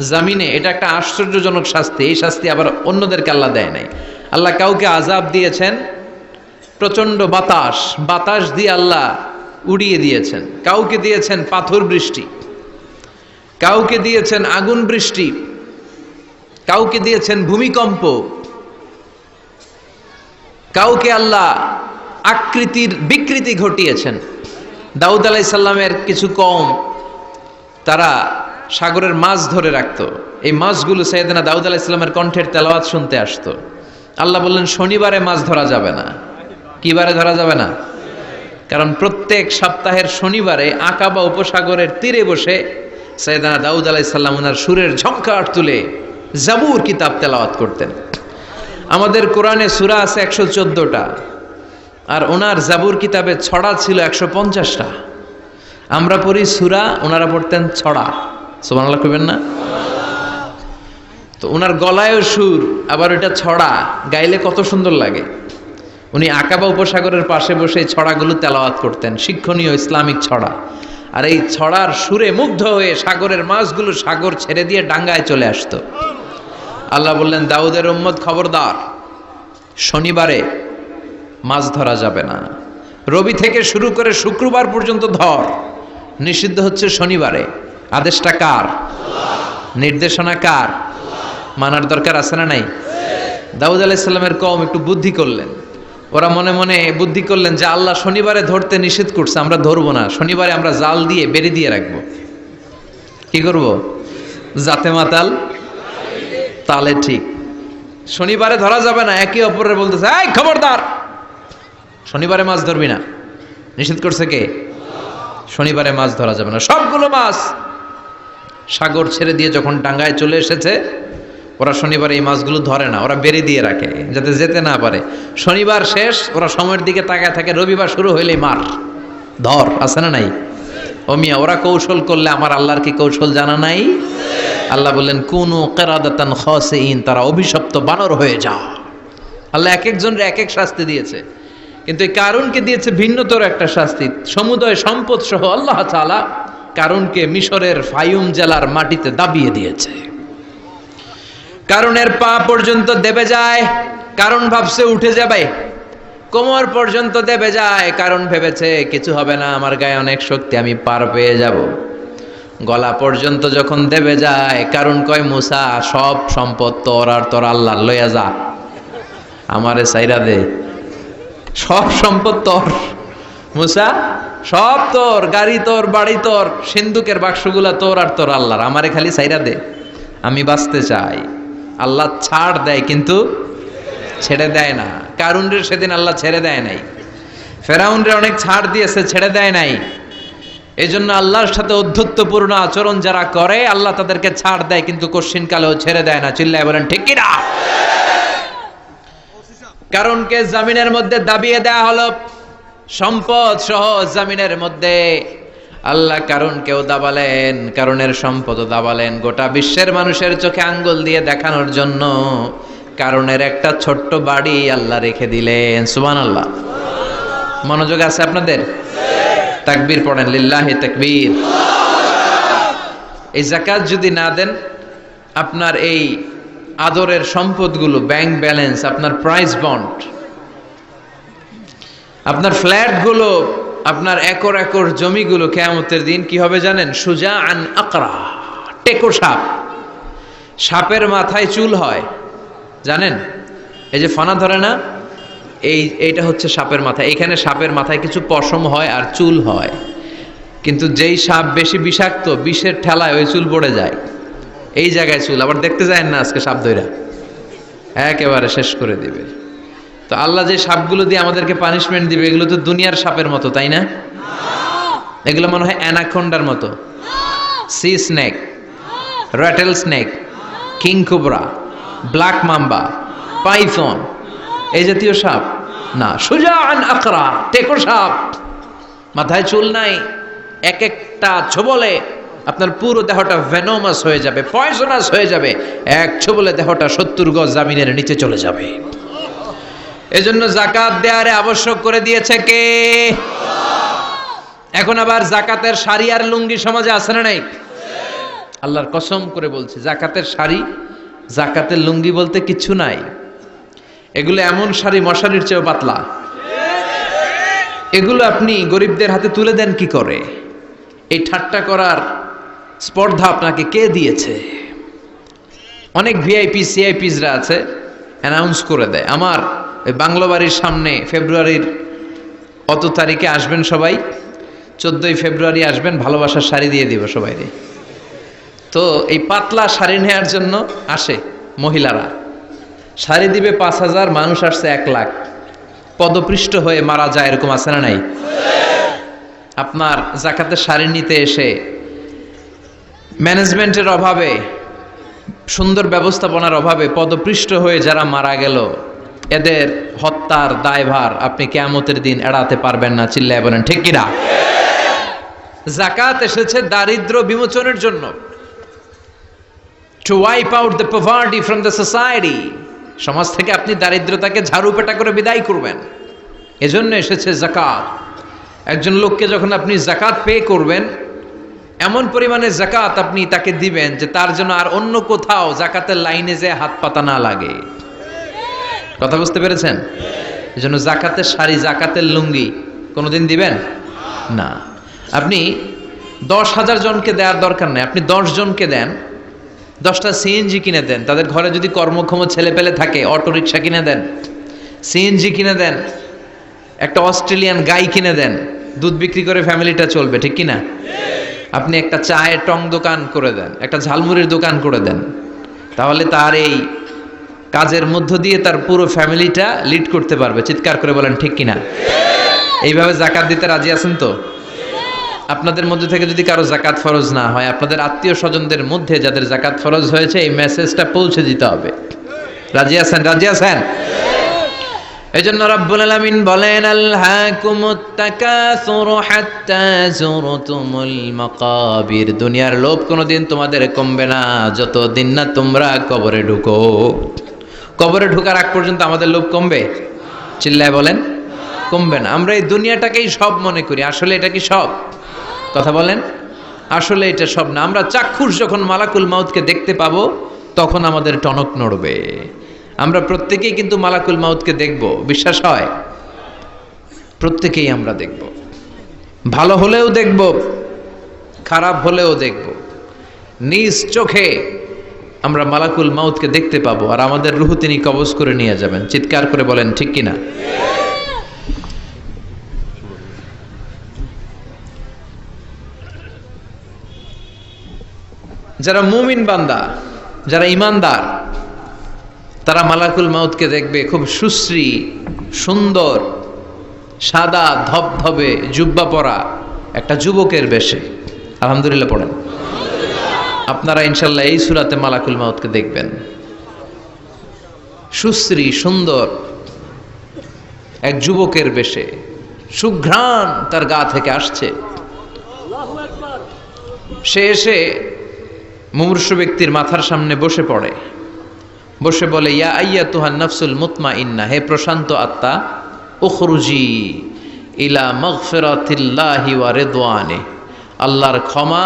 জামিনে, এটা একটা আশ্চর্যজনক শাস্তি। এই শাস্তি আবার অন্যদেরকে আল্লাহ দেয় নাই। আল্লাহ কাউকে আযাব দিয়েছেন প্রচন্ড বাতাস, বাতাস দিয়ে আল্লাহ উড়িয়ে দিয়েছেন। কাউকে দিয়েছেন পাথর বৃষ্টি, কাউকে দিয়েছেন আগুন বৃষ্টি, কাউকে দিয়েছেন ভূমিকম্প, কাউকে আল্লাহ আকৃতির বিকৃতি ঘটিয়েছেন। দাউদ আলাইহিস সালামের কিছু কওম, তারা সাগরের মাছ ধরে রাখতো। এই মাছগুলো সাইয়েদনা দাউদ আলাইহিস সালামের কণ্ঠের তেলাওয়াত শুনতে আসতো। আল্লাহ বললেন, শনিবারে মাছ ধরা যাবে না। কি বারে ধরা যাবে না? কারণ প্রত্যেক সপ্তাহের শনিবারে আকাবা উপসাগরের তীরে বসে সাইয়েদনা দাউদ আলাইহিস সালাম ওনার সুরের ঝংকার তুলে জাবুর কিতাব তেলাওয়াত করতেন। আমাদের কোরআনে সূরা আছে 114টা, আর ওনার জাবুর কিতাবে ছড়া ছিল 150টা। আমরা পড়ি সূরা, ওনারা পড়তেন ছড়া। সুবহানাল্লাহ কইবেন না? তো ওনার গলায়ও সুর, আবার ওইটা ছড়া, গাইলে কত সুন্দর লাগে। উনি আকাবা উপসাগরের পাশে বসে ছড়াগুলো তেলাওয়াত করতেন, শিক্ষণীয় ইসলামিক ছড়া। আর এই ছড়ার সুরে মুগ্ধ হয়ে সাগরের মাছগুলো সাগর ছেড়ে দিয়ে ডাঙ্গায় চলে আসতো। আল্লাহ বললেন, দাউদের উম্মত খবরদার, শনিবারে মাছ ধরা যাবে না। রবি থেকে শুরু করে শুক্রবার পর্যন্ত ধর, নিষিদ্ধ হচ্ছে শনিবারে। আদেশটা কার? নির্দেশনা কার? মানার দরকার আছে না নাই? দাউদ আলাইহিস সালামের কওম একটু বুদ্ধি করলেন। ওরা মনে মনে বুদ্ধি করলেন যে আল্লাহ শনিবারে ধরতে নিষেধ করছে, আমরা ধরবো না, শনিবারে আমরা জাল দিয়ে বেড়ি দিয়ে রাখবো। কি করব? জাতে মাতাল তালে ঠিক। শনিবারে ধরা যাবে না, একে অপরের বলতেছে, এই খবরদার, শনিবারে মাছ ধরবি না। নিষেধ করছে কে? শনিবারে মাছ ধরা যাবে না। সবগুলো মাছ সাগর ছেড়ে দিয়ে যখন ডাঙ্গায় চলে এসেছে, ওরা শনিবারে এই মাছগুলো ধরে না, ওরা বেরি দিয়ে রাখে যাতে যেতে না পারে। শনিবার শেষ, ওরা সময়ের দিকে তাকায় থাকে, রবিবার শুরু হইলেই মার ধর। আছে না নাই? ও মিয়া, ওরা কৌশল করলে আমার আল্লাহর কি কৌশল জানা নাই? আল্লাহ বললেন, কুনু কিরাদাতান খাসিইন, তারা অভিশপ্ত বানর হয়ে যাও। আল্লাহ এক একজনের এক এক শাস্তি দিয়েছে, কিন্তু এই কারুনকে দিয়েছে ভিন্নতর একটা শাস্তি। সমুদয় সম্পদ সহ আল্লাহ তাআলা কারুনকে মিশরের ফায়ুম জেলার মাটিতে দাবিয়ে দিয়েছে। কারুনের পা পর্যন্ত দেবে যায়, কারণ ভাবছে উঠে যাবে। কোমর পর্যন্ত দেবে যায়, কারণ ভেবেছে কিছু হবে না, আমার গায়ে অনেক শক্তি, আমি পার পেয়ে যাব। গলা পর্যন্ত যখন দেবে যায়, কারণ কয়, মুসা, সব সম্পদ তোর আর তোর আল্লাহ, লইয়া যা, আমারে সাইরা দে। সব সম্পদ তোর মুসা, সব তোর, গাড়ি তোর, বাড়ি তোর, সিন্ধুকের বাক্সগুলা তোর আর তোর আল্লাহর, আমারে খালি সাইরা দে, আমি বাঁচতে চাই। আল্লাহ ছাড় দেয় কিন্তু ছেড়ে দেয় না। কারুনরে সেদিন আল্লাহ ছেড়ে দেয় নাই, ফেরাউনরে অনেক ছাড় দিয়েছে, ছেড়ে দেয় নাই। এই জন্য আল্লাহর সাথে অধ্যত্বপূর্ণ আচরণ যারা করে, আল্লাহ তাদেরকে ছাড় দেয় কিন্তু কশ্চিনকালেও ছেড়ে দেয় না। চিল্লায় বলেন ঠিক কিনা? কারণকে জামিনের মধ্যে দাবিয়ে দেয়া হলো, সম্পদ সহ জামিনের মধ্যে। আল্লাহ কারণকেও দাবালেন, কারণের সম্পদও দাবালেন, গোটা বিশ্বের মানুষের চোখে আঙ্গুল দিয়ে দেখানোর জন্য কারণের একটা ছোট্ট বাড়ি আল্লাহ রেখে দিলেন। সুবহানাল্লাহ। মনোযোগ আছে আপনাদের? তাকবীর পড়েন, লিল্লাহি তাকবীর। এই যাকাত যদি না দেন, আপনার এই আদরের সম্পদগুলো, ব্যাংক ব্যালেন্স, আপনার প্রাইস বন্ড, আপনার ফ্ল্যাটগুলো, আপনার একর একর জমিগুলো কিয়ামতের দিন কি হবে জানেন? সুজাআন আকরা, টেকো সাপ। সাপের মাথায় চুল হয়, জানেন? এই যে ফনা ধরে না, এইটা হচ্ছে সাপের মাথা। এখানে সাপের মাথায় কিছু পশম হয় আর চুল হয়, কিন্তু যেই সাপ বেশি বিষাক্ত, বিষের ঠেলায় ওই চুল পড়ে যায়। এই জায়গায় চুল, আবার দেখতে যায় না আজকে সাপ ধইরা একেবারে শেষ করে দিবে। তো আল্লাহ যে সাপগুলো দিয়ে আমাদেরকে পানিশমেন্ট দিবে, এগুলো তো দুনিয়ার সাপের মতো, তাই না? এগুলো মনে হয় অ্যানাকোন্ডার মতো, C snake, rattle snake, king cobra, black mamba, Python, এই জাতীয় সাপ না। সুজাআন আকরা, টেকো সাপ, মাথায় চুল নাই, এক একটা ছোবলে আপনার পুরো দেহটা ভেনোমাস হয়ে যাবে, পয়জনাস হয়ে যাবে। এক ছোবলে দেহটা 70 গজ জামিনের নিচে চলে যাবে। এজন্য যাকাত দেয়ারে আবশ্যক করে দিয়েছে কে? এখন আবার যাকাতের শাড়ি আর লুঙ্গি সমাজে আছে না নাই? আল্লাহর কসম করে বলছি, যাকাতের শাড়ি, যাকাতের লুঙ্গি বলতে কিছু নাই। এগুলো এমন শাড়ি মশারির চেয়েও পাতলা। এগুলো আপনি গরিবদের হাতে তুলে দেন কি করে? এই ঠাট্টা করার স্পর্ধা আপনাকে কে দিয়েছে? অনেক ভিআইপি সিআইপিসরা আছে, অ্যানাউন্স করে দেয়, আমার ওই বাংলো বাড়ির সামনে ফেব্রুয়ারির অত তারিখে আসবেন সবাই, 14ই ফেব্রুয়ারি আসবেন, ভালোবাসার শাড়ি দিয়ে দিব সবাই। তো এই পাতলা শাড়ি নেওয়ার জন্য আসে মহিলারা, শাড়ি দিবে 5000, মানুষ আসছে 1 লাখ, পদপৃষ্ট হয়ে মারা যায়, এরকম আছে না নাই? আপনার যাকাতের শাড়ি নিতে এসে ম্যানেজমেন্টের অভাবে, সুন্দর ব্যবস্থাপনার অভাবে পদপৃষ্ট হয়ে যারা মারা গেল, এদের হত্যার দায়ভার আপনি কিয়ামতের দিন এড়াতে পারবেন না। চিল্লায় বলেন ঠিক কিনা? যাকাত এসেছে দারিদ্র বিমোচনের জন্য, to wipe out the poverty from the society। সমাজ থেকে আপনি দারিদ্রতাকে ঝাড়ু পেটা করে বিদায় করবেন, এজন্য এসেছে যাকাত। একজন লোককে যখন আপনি যাকাত পে করবেন, এমন পরিমাণে যাকাত আপনি তাকে দিবেন যে তার জন্য আর অন্য কোথাও যাকাতের লাইনে যে হাত পাতা না লাগে। কথা বুঝতে পেরেছেন? এই জন্য যাকাতের শাড়ি, যাকাতের লুঙ্গি কোনোদিন দিবেন না। আপনি 10,000 জনকে দেওয়ার দরকার নেই, আপনি 10 জনকে দেন, 10টা সিএনজি কিনে দেন। তাদের ঘরে যদি কর্মক্ষম ছেলে পেলে থাকে, অটো রিক্সা কিনে দেন, সিএনজি কিনে দেন, একটা অস্ট্রেলিয়ান গাই কিনে দেন, দুধ বিক্রি করে ফ্যামিলিটা চলবে, ঠিক কিনা? আপনি একটা চায়ের টং দোকান করে দেন, একটা ঝালমুড়ির দোকান করে দেন, তাহলে তার এই কাজের মধ্য দিয়ে তার পুরো ফ্যামিলিটা লিড করতে পারবে। চিৎকার করে বলেন ঠিক কিনা? এইভাবে যাকাত দিতে রাজি আছেন তো? আপনাদের মধ্যে থেকে যদি কারো যাকাত ফরজ না হয়, আপনাদের আত্মীয় স্বজনদের মধ্যে যাদের যাকাত ফরজ হয়েছে, এই মেসেজটা পৌঁছে দিতে হবে। রাজি আছেন? রাজি আছেন? এজন্য রব্বুল আলামিন বলেন, আলহাকুমুত তাকাসুরু হাত্তা যুরতুমুল মাকাবির। দুনিয়ার লোভ কোনোদিন তোমাদের কমবে না যতদিন না তোমরা কবরে ঢুকো। কবরে ঢোকার আগ পর্যন্ত আমাদের লোভ কমবে? চিল্লায় বলেন, কমবে না। আমরা এই দুনিয়াটাকেই সব মনে করি, আসলে এটা কি সব? কথা বলেন, আসলে এটা সব না। আমরা চাক্ষুষ যখন মালাকুল মাউতকে দেখতে পাবো, তখন আমাদের টনক নড়বে। আমরা প্রত্যেকেই কিন্তু মালাকুল মাউতকে দেখব, বিশ্বাস হয়? প্রত্যেকেই আমরা দেখব, ভালো হলেও দেখব, খারাপ হলেও দেখব। নিজ চোখে আমরা মালাকুল মাউতকে দেখতে পাবো, আর আমাদের রূহ তিনি কবজ করে নিয়ে যাবেন। চিৎকার করে বলেন ঠিক কিনা? যারা মুমিন বান্দা, যারা ইমানদার, তারা মালাকুল মাউতকে দেখবে খুব সুশ্রী, সুন্দর, সাদা ধবধবে জুব্বা পরা একটা যুবকের বেশে। আলহামদুলিল্লাহ পড়েন। আপনারা ইনশাল্লাহ এই সূরাতে মালাকুল মাউতকে দেখবেন। সুশ্রী সুন্দর এক যুবকের বেশে, সুঘ্রাণ তার গা থেকে আসছে। সে এসে মুমূর্ষু ব্যক্তির মাথার সামনে বসে পড়ে, বসে বলে, ইয়া আইয়াতুহান নাফসুল মুতমাইন্নাহ, হে প্রশান্ত আত্মা, উখরুজি ইলা মাগফিরাতিল্লাহি ওয়া রিদওয়ানি, আল্লাহর ক্ষমা,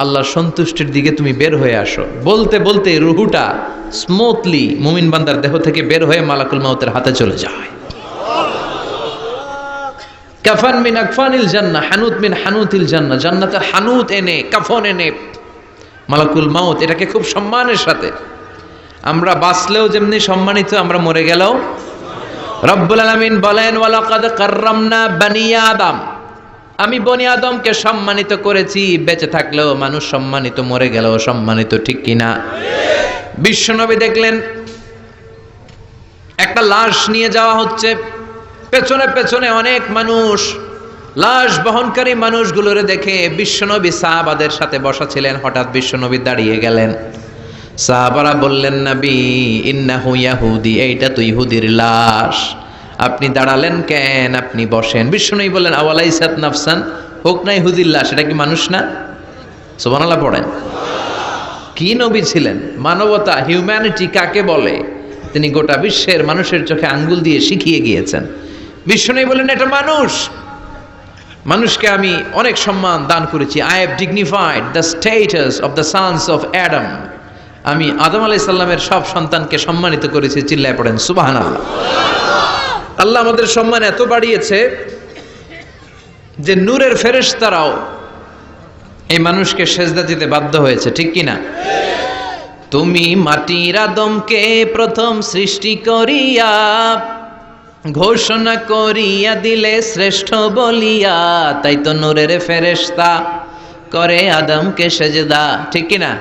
আল্লাহর সন্তুষ্টির দিকে তুমি বের হয়ে আসো। বলতে বলতে রুহুটা স্মুথলি মুমিন বান্দার দেহ থেকে বের হয়ে মালাকুল মাউতের হাতে চলে যায়। কাফান মিন আকফানিল জান্নাহ, হানুত মিন হানুতিল জান্নাহ, জান্নাতের হানুত এনে, কাফন এনে মালাকুল মাউত এটাকে খুব সম্মানের সাথে, আমরা বাঁচলেও যেমনি সম্মানিত, আমরা মরে গেলেও। রব্বুল আলামিন বলেন, ওয়ালাকাদ কাররামনা বানি আদম, আমি বনি আদমকে সম্মানিত করেছি। বেঁচে থাকলেও মানুষ সম্মানিত, মরে গেলেও সম্মানিত, ঠিক কিনা? বিশ্বনবী দেখলেন একটা লাশ নিয়ে যাওয়া হচ্ছে, পেছনে পেছনে অনেক মানুষ, লাশ বহনকারী মানুষগুলোরে দেখে বিশ্বনবী সাহাবাদের সাথে বসা ছিলেন, হঠাৎ বিশ্বনবী দাঁড়িয়ে গেলেন। সাহাবারা বললেন, নবী ইন্নাহু ইয়াহুদি, এইটা তো ইহুদির লাশ, আপনি দাঁড়ালেন কেন? আপনি বসেন। বিশ্বনবী বললেন, আওয়ালাইসাত নাফসান, হোক না ইহুদির লাশ, এটা কি মানুষ না? সুবহানাল্লাহ পড়েন। কি নবী ছিলেন! মানবতা, হিউম্যানিটি কাকে বলে তিনি গোটা বিশ্বের মানুষের চোখে আঙ্গুল দিয়ে শিখিয়ে গিয়েছেন। বিশ্বনবী বললেন, এটা মানুষ, মানুষকে আমি অনেক সম্মান দান করেছি। I have dignified the status of the sons of Adam, আমি আদম আলাইহিস সালামের সব সন্তানকে সম্মানিত করেছি। চিল্লায় পড়েন সুবহানাল্লাহ। আল্লাহ আমাদের সম্মান এত বাড়িয়েছে যে নূরের ফেরেশতারাও এই মানুষকে সেজদা দিতে বাধ্য হয়েছে, ঠিক কিনা? তুমি মাটির আদমকে প্রথম সৃষ্টি করিয়া ঘোষণা করিয়া দিলে শ্রেষ্ঠ বলিয়া, তাই তো নূরের ফেরেশতা করে আদমকে সেজদা, ঠিক কিনা?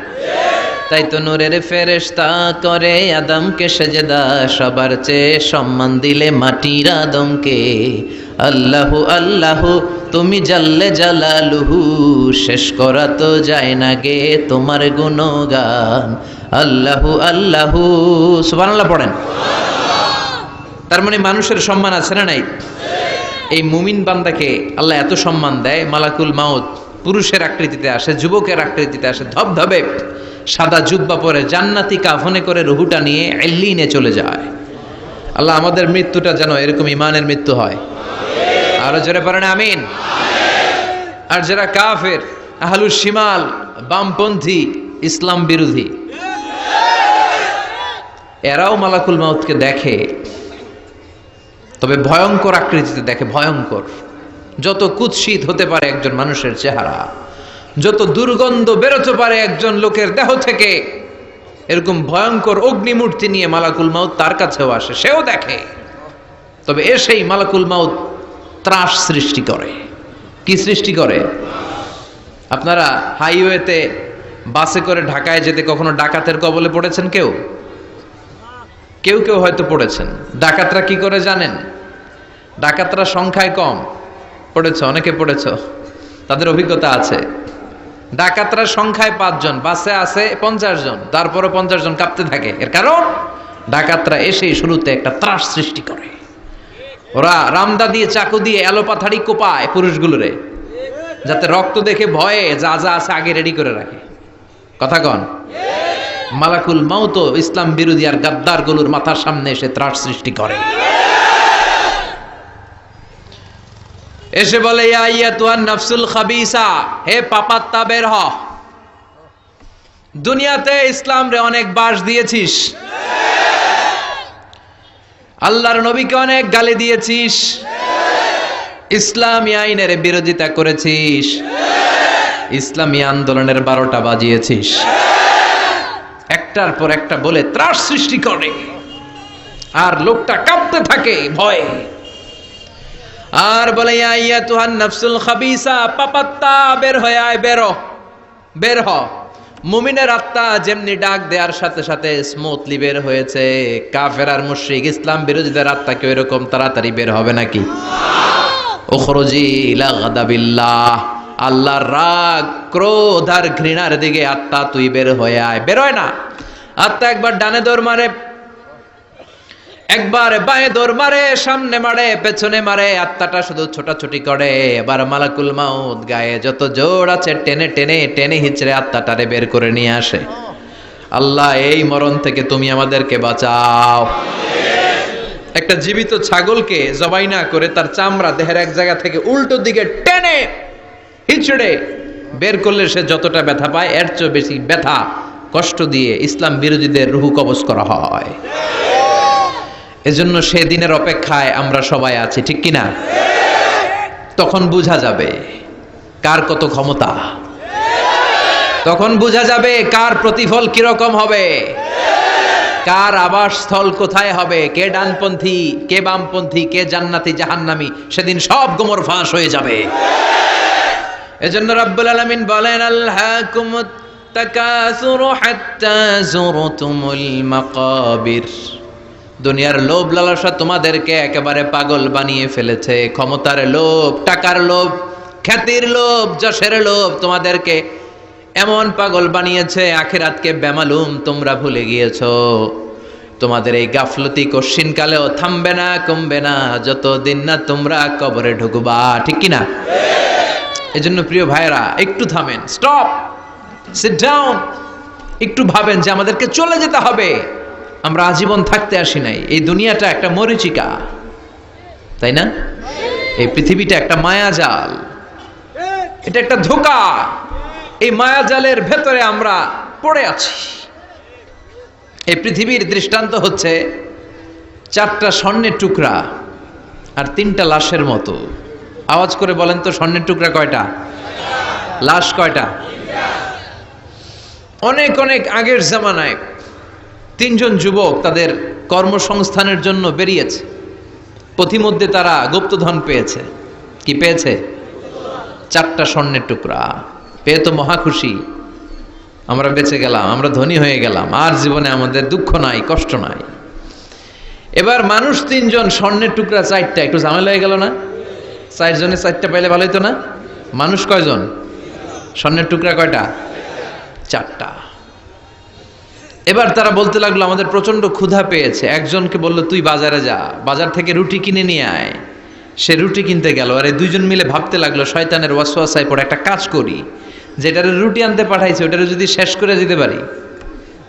তাই তো নূরের ফেরেশতা করে আদমকে সেজদা, সবার চেয়ে সম্মান দিলে মাটির আদমকে। আল্লাহু আল্লাহু তুমি জাল্লে জালালুহু, শেষ করা তো যায় না গে তোমার গুণগান। আল্লাহু আল্লাহু, সুবহানাল্লাহ পড়েন। তার মানে মানুষের সম্মান আছে না নাই? এই মুমিন বান্দাকে আল্লাহ এত সম্মান দেয়, মালাকুল মাউত পুরুষের আকৃতিতে আসে, যুবকের আকৃতিতে আসে, ধবধবে সাদা জুব্বা পরে জান্নাতি কাফনে করে রুহুটা নিয়ে এল্লিনে চলে যায়। আল্লাহ আমাদের মৃত্যুটা যেন এরকম ইমানের মৃত্যু হয়। আরো জোরে পড়েন আমিন। আর যারা কাফের, আহলুস শিমাল, বামপন্থী, ইসলাম বিরোধী, এরাও মালাকুল মাউতকে দেখে, তবে ভয়ঙ্কর আকৃতিতে দেখে, ভয়ঙ্কর। যত কুৎসিত হতে পারে একজন মানুষের চেহারা, যত দুর্গন্ধ বেরোতে পারে একজন লোকের দেহ থেকে, এরকম ভয়ঙ্কর অগ্নিমূর্তি নিয়ে মালাকুল মাউত তার কাছেও আসে, সেও দেখে। তবে এসেই মালাকুল মাউত ত্রাস সৃষ্টি করে। কি সৃষ্টি করে? আপনারা হাইওয়েতে বাসে করে ঢাকায় যেতে কখনো ডাকাতের কবলে পড়েছেন? কেউ কেউ কেউ হয়তো পড়েছেন। ডাকাতরা কি করে জানেন? ডাকাতরা সংখ্যায় কম। পড়েছ? অনেকে পড়েছ, তাদের অভিজ্ঞতা আছে। ডাকাতরা সংখ্যায় 5 জন, বাসে আছে 50 জন, তারপরে 50 জন কাঁপতে থাকে। এর কারণ ডাকাতরা এসেই শুরুতে একটা ত্রাস সৃষ্টি করে। ওরা রামদা দিয়ে, চাকু দিয়ে এলোপাথাড়ি কোপায় পুরুষগুলোরে, যাতে রক্ত দেখে ভয়ে যা যা আছে আগে রেডি করে রাখে। কথা কন? মালাকুল মাউত ইসলাম বিরোধী আর গাদ্দার গুলোর মাথার সামনে এসে ত্রাস সৃষ্টি করে। এসে বলে, ইয়া আইয়াতুহান নাফসুল খাবিসা, হে পাপাত্তা বের হ। দুনিয়াতে ইসলাম রে অনেক বাস দিয়েছিস, আল্লাহর নবীকে অনেক গালি দিয়েছিস, ইসলামী আইনের বিরোধিতা করেছিস, ইসলামী আন্দোলনের 12টা বাজিয়েছিস। একটার পর একটা বলে ত্রাস সৃষ্টি করে, আর লোকটা কাঁপতে থাকে ভয়ে। আর বলে, ইয়া আইয়াতুহান নাফসুল খাবিসা, পাপাত্তা বের হয়ে আয়, বের হ। মুমিনের আত্মা যেমনি ডাক দেওয়ার সাথে সাথে স্মুথলি বের হয়েছে, কাফের আর মুশরিক ইসলাম বিরোধীদের আত্মা কেউ এরকম তাড়াতাড়ি বের হবে নাকি? উখরুজি ইলা গাদাবিল্লাহ, আল্লাহর রাগ, ক্রোধ আর ঘৃণার দিকে আত্মা তুই বের হয়ে আয়। বের হয় না। আত্মা একবার ডানে দৌড় মারে, একবার বাঁয়ে দৌড় মারে, সামনে মারে, পেছনে মারে, আত্মাটা শুধু ছোটাছুটি করে। এবার মালাকুল মাউত গায়ে যত জোর আছে টেনে টেনে টেনে হিচড়ে আত্মাটারে বের করে নিয়ে আসে। আল্লাহ, এই মরণ থেকে তুমি আমাদেরকে বাঁচাও। একটা জীবিত ছাগলকে জবাই না করে তার চামড়া দেহের এক জায়গা থেকে উল্টো দিকে টেনে হিচড়ে বের করলে সে যতটা ব্যথা পায়, এর চেয়ে বেশি ব্যথা কষ্ট দিয়ে ইসলাম বিরোধীদের রুহু কবজ করা হয়। এজন্য সেদিনের অপেক্ষায় আমরা সবাই আছি, ঠিক কিনা? তখন বোঝা যাবে কার কত ক্ষমতা, তখন বোঝা যাবে কার প্রতিফল কিরকম হবে, কার আবাসস্থল কোথায় হবে, কে ডানপন্থী, কে বামপন্থী, কে জান্নাতি জাহান্নামী, সেদিন সব গোমর ফাঁস হয়ে যাবে। এজন্য রব্বুল আলামিন বলেন, আলহাকুমুত তাকাসুরু হাত্তা যুরতুমুল মাকাবির। দুনিয়ার লোভ লালসা তোমাদেরকে একেবারে পাগল বানিয়ে ফেলেছে। ক্ষমতার লোভ, টাকার লোভ, খ্যাতির লোভ, যশের লোভ তোমাদেরকে এমন পাগল বানিয়েছে, আখিরাতকে বেমালুম তোমরা ভুলে গিয়েছো। তোমাদের এই গাফলতি কশিনকালেও থামবে না, কমবে না, যতদিন না তোমরা কবরে ঢুকবা, ঠিক কিনা? এজন্য প্রিয় ভাইরা, একটু থামেন, স্টপ, সিট ডাউন, একটু ভাবেন যে আমাদেরকে চলে যেতে হবে। আমরা আজীবন থাকতে আসি নাই। এই দুনিয়াটা একটা মরীচিকা, তাই না? এই পৃথিবীটা একটা মায়াজাল, এটা একটা ধোঁকা। এই মায়াজালের ভেতরে আমরা পড়ে আছি। এই পৃথিবীর দৃষ্টান্ত হচ্ছে 4টা স্বর্ণের টুকরা আর 3টা লাশের মতো। আওয়াজ করে বলেন তো, স্বর্ণের টুকরা কয়টা? লাশ কয়টা? অনেক অনেক আগের জামানায় 3 জন যুবক তাদের কর্মসংস্থানের জন্য বেরিয়েছে। পথিমধ্যে তারা গুপ্তধন পেয়েছে। কি পেয়েছে? 4টা স্বর্ণের টুকরা পেয়ে তো মহা খুশি। আমরা বেঁচে গেলাম, আমরা ধনী হয়ে গেলাম, আর জীবনে আমাদের দুঃখ নাই, কষ্ট নাই। এবার মানুষ 3 জন, স্বর্ণের টুকরা 4টা, একটু ঝামেলা হয়ে গেল না? 4 জনে 4টা পাইলে ভালো হতো না? মানুষ কয়জন? স্বর্ণের টুকরা কয়টা? 4টা। এবার তারা বলতে লাগলো, আমাদের প্রচন্ড ক্ষুধা পেয়েছে। একজনকে বলল, তুই বাজারে যা, বাজার থেকে রুটি কিনে নিয়ে আয়। সে রুটি কিনতে গেল। আর এই 2 জন মিলে ভাবতে লাগলো, শয়তানের ওয়াসওয়াসায় পড়ে একটা কাজ করি, যেটারে রুটি আনতে পাঠাইছে ওটারে যদি শেষ করে দিতে পারি,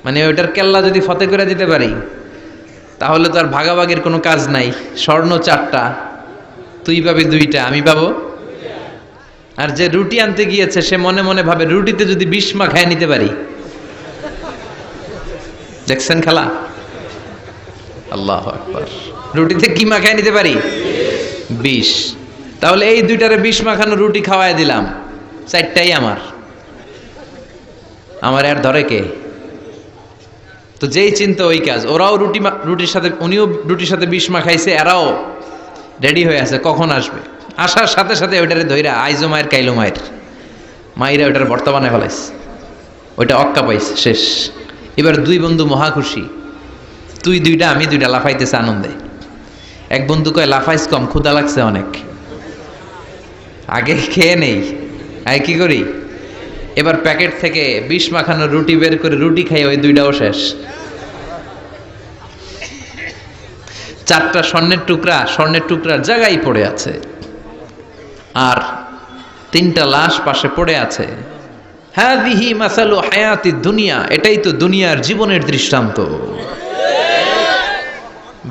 মানে ওটার কেল্লা যদি ফতে করে দিতে পারি, তাহলে তো আর ভাগাভাগির কোনো কাজ নাই। স্বর্ণ 4টা, তুই পাবি দুইটা, আমি পাবো। আর যে রুটি আনতে গিয়েছে সে মনে মনে ভাবে রুটিতে যদি 20 মাখায় নিতে পারি। দেখছেন খেলা? আল্লাহু আকবার। রুটিতে কি মাখায় নিতে পারি? 20। তাহলে এই দুইটারে 20 মাখানো রুটি খাওয়ায় দিলাম, 4টাই আমার। আমার আর ধরে কে? তো যেই চিন্তা ওই কাজ। ওরাও রুটির সাথে, উনিও রুটির সাথে 20 মাখাইছে, এরাও রেডি হয়ে আছে কখন আসবে। আসার সাথে সাথে ওইটারে ধইরা আইজো মায়ের কাইলো মায়ের মাইরা ওইটার বর্তমানে ফেলাইছে, ওইটা অক্কা পাইছে, শেষ। এবার দুই বন্ধু মহা খুশি, তুই দুইটা আমি দুইটা, লাফাইতেছে আনন্দে। এক বন্ধু কয় লাফাইস কম, ক্ষুধা লাগছে অনেক, আগে খেয়ে নেই। আগে কি করি, এবার প্যাকেট থেকে 20 মাখানো রুটি বের করে রুটি খাই, ওই দুইটাও শেষ। 4টা স্বর্ণের টুকরার জায়গায় পড়ে আছে, আর 3টা লাশ পাশে পড়ে আছে। হাদিহি মাসালু হায়াতি দুনিয়া, এটাই তো দুনিয়ার জীবনের দৃষ্টান্ত।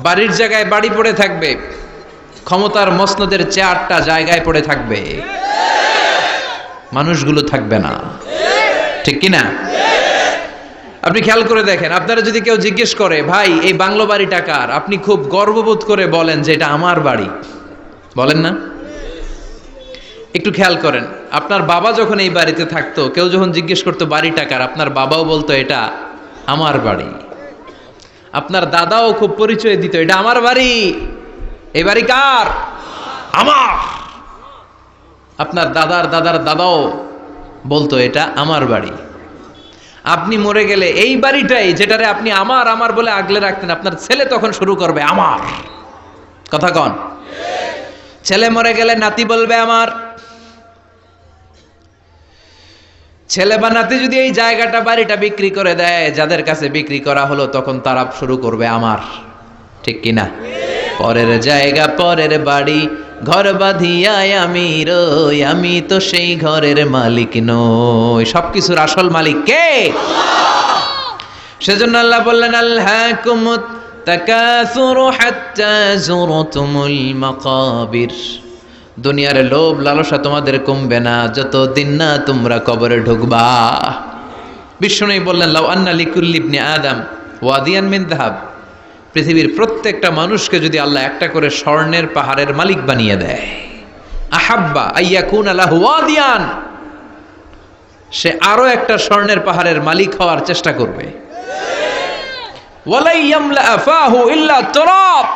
বাড়ির জায়গায় বাড়ি পড়ে থাকবে, ক্ষমতার মসনদের চেয়ারটা জায়গায় পড়ে থাকবে, মানুষগুলো থাকবে না, ঠিক কিনা? আপনি খেয়াল করে দেখেন, আপনারা যদি কেউ জিজ্ঞেস করে ভাই এই বাংলো বাড়িটা কার, আপনি খুব গর্ববোধ করে বলেন যে এটা আমার বাড়ি, বলেন না? একটু খেয়াল করেন, আপনার বাবা যখন এই বাড়িতে থাকতো, কেউ যখন জিজ্ঞেস করতো বাড়িটা কার, আপনার বাবাও বলতো এটা আমার বাড়ি। আপনার দাদাও খুব পরিচয় দিত, এটা আমার বাড়ি, এই বাড়ি কার? আমার। আপনার দাদার দাদার দাদাও বলতো এটা আমার বাড়ি। আপনি মরে গেলে এই বাড়িটাই, যেটারে আপনি আমার আমার বলে আগলে রাখতেন, আপনার ছেলে তখন শুরু করবে আমার। কথা কন? ছেলে মরে গেলে নাতি বলবে আমার। ছেলে বা নাতি যদি এই জায়গাটা বাড়িটা বিক্রি করে দেয়, যাদের কাছে বিক্রি করা হলো, তখন তারা শুরু করবে আমার, ঠিক কিনা? পরের জায়গা পরের বাড়ি, ঘর বাঁধিয়ায় আমি রই, আমি তো সেই ঘরের মালিক নই। সবকিছুর আসল মালিক কে? সেজন্য আল্লাহ বললেন আলহাকুমুত তাকাসুরু হাত্তা যুরতুমুল মাকাবির। দুনিয়ার লোভ লালসা তোমাদের কমবে না যতদিন না তোমরা কবরে ঢুকবা। বিষ্ণু বললেন লাউ আন্না লিকুল্লি ইবনি আদম ওয়াদিয়ান মিন যাহাব, পৃথিবীর প্রত্যেকটা মানুষকে যদি আল্লাহ একটা করে স্বর্ণের পাহাড়ের মালিক বানিয়ে দেয়, আহাব্বা আইয়াকুনা লাহু ওয়াদিয়ান, সে আরো একটা স্বর্ণের পাহাড়ের মালিক হওয়ার চেষ্টা করবে। ওয়ালাই ইয়ামলা ফাহু ইল্লা তুরাব,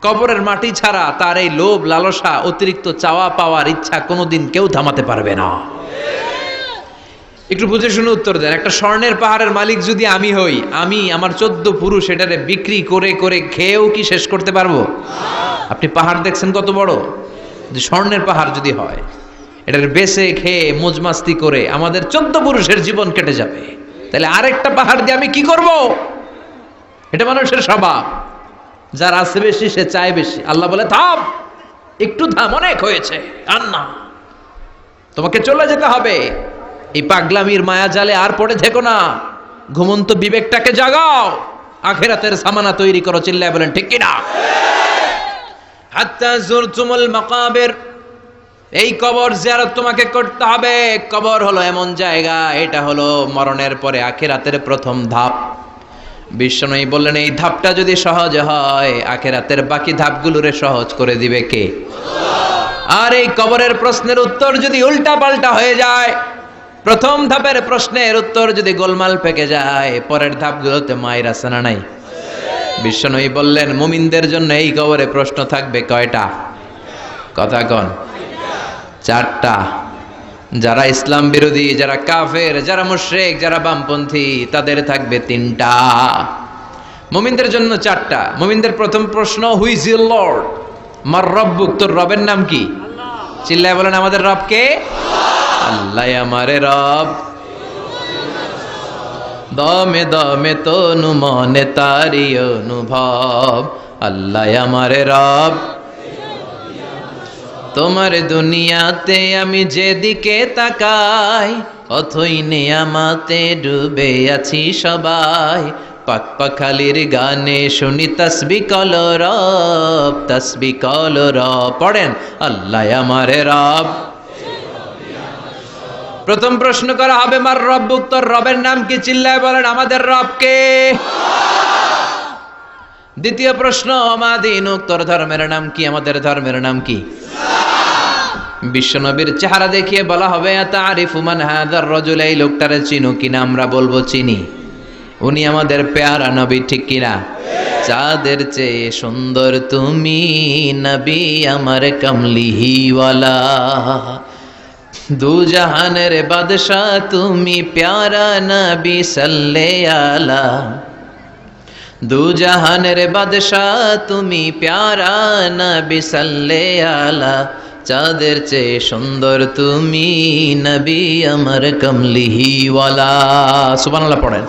কবরের মাটি ছাড়া তার এই লোভ লালসা, অতিরিক্ত চাওয়া পাওয়ার ইচ্ছা কোনোদিন কেউ থামাতে পারবে না। একটু বুঝে শুনে উত্তর দেন, একটা স্বর্ণের পাহাড়ের মালিক যদি আমি হই, আমি আমার 14 পুরুষ এটারে বিক্রি করে করে খেয়েও কি শেষ করতে পারবো? আপনি পাহাড় দেখছেন কত বড়, যে স্বর্ণের পাহাড় যদি হয়, এটার বেচে খেয়ে মজমাস্তি করে আমাদের 14 পুরুষের জীবন কেটে যাবে, তাহলে আরেকটা পাহাড় দিয়ে আমি কি করব? এটা মানুষের স্বভাব, যার আছে বেশি সে চায় বেশি। আল্লাহ বলে থাম, একটু থাম, অনেক হয়েছে, আর না, তোমাকে চলে যেতে হবে। এই পাগলামির মায়া জালে আর পড়ে থেকো না, ঘুমন্ত বিবেকটাকে জাগাও, আখিরাতের সামানা তৈরি করো। চিল্লায় বলেন ঠিক কিনা? হাত্তা যুরতুমুল মাকাবির, এই কবর জিয়ারত তোমাকে করতে হবে। কবর হলো এমন জায়গা, এটা হলো মরণের পরে আখিরাতের প্রথম ধাপ। বিশ্বনবী বললেন এই ধাপটা যদি সহজ হয়, আখিরাতের বাকি ধাপগুলোরে সহজ করে দিবে কে? আর এই কবরের প্রশ্নের উত্তর যদি উল্টা পাল্টা হয়ে যায়, প্রথম ধাপের প্রশ্নের উত্তর যদি গোলমাল পেকে যায়, পরের ধাপগুলোতে মায়ের আছে না নাই? বিশ্বনবী বললেন মুমিনদের জন্য এই কবরে প্রশ্ন থাকবে কয়টা? কথা কন? 4টা। যারা ইসলাম বিরোধী, যারা কাফের, যারা মুশরিক, যারা বামপন্থী, তাদের থাকবে 3টা। মুমিনদের জন্য 4টা। মুমিনদের প্রথম প্রশ্ন, হু ইজ ইউর লর্ড? মার রব্বুক, তোর রবের নাম কি? চিল্লায় বলেন আমাদের রব কে? আল্লাহ আমারে রব, দমে দমে তনু মনে তারি অনুভব। আল্লাহ আমারে রব, তোমার দুনিয়াতে আমি যেদিকে তাকাই, অথই নিয়ামতে ডুবে আছি সবাই। পাক পাখালির গানে শুনি তসবি কল রব পড়েন আল্লাহ আমার রব। প্রথম প্রশ্ন করা হবে মার রব্বুক, তোর রবের নাম কি? চিল্লায় বলেন আমাদের রব কে? দ্বিতীয় প্রশ্ন মা দীনুক, তোর ধর্মের নাম কি? আমাদের ধর্মের নাম কি? বিশ্বনবীর চেহারা দেখিয়ে বলা হবে আতারিফু মান হাযার রাজুল, এই লোকটারে চিনো কিনা? আমরা বলবো চিনি, উনি আমাদের পেয়ারা নবী, ঠিক কিনা? চাঁদের চেয়ে সুন্দর তুমি নবী আমার কমলিহিওয়ালা, দু জাহানের বাদশাহ তুমি প্যারা নবী সাল্লে আলা, দু জাহানের বাদশাহ তুমি প্যারা নবী সাল্লে আলা, চাঁদের চেয়ে সুন্দর তুমি নবী আমার কমলিহিওয়ালা। সুবহানাল্লাহ পড়েন।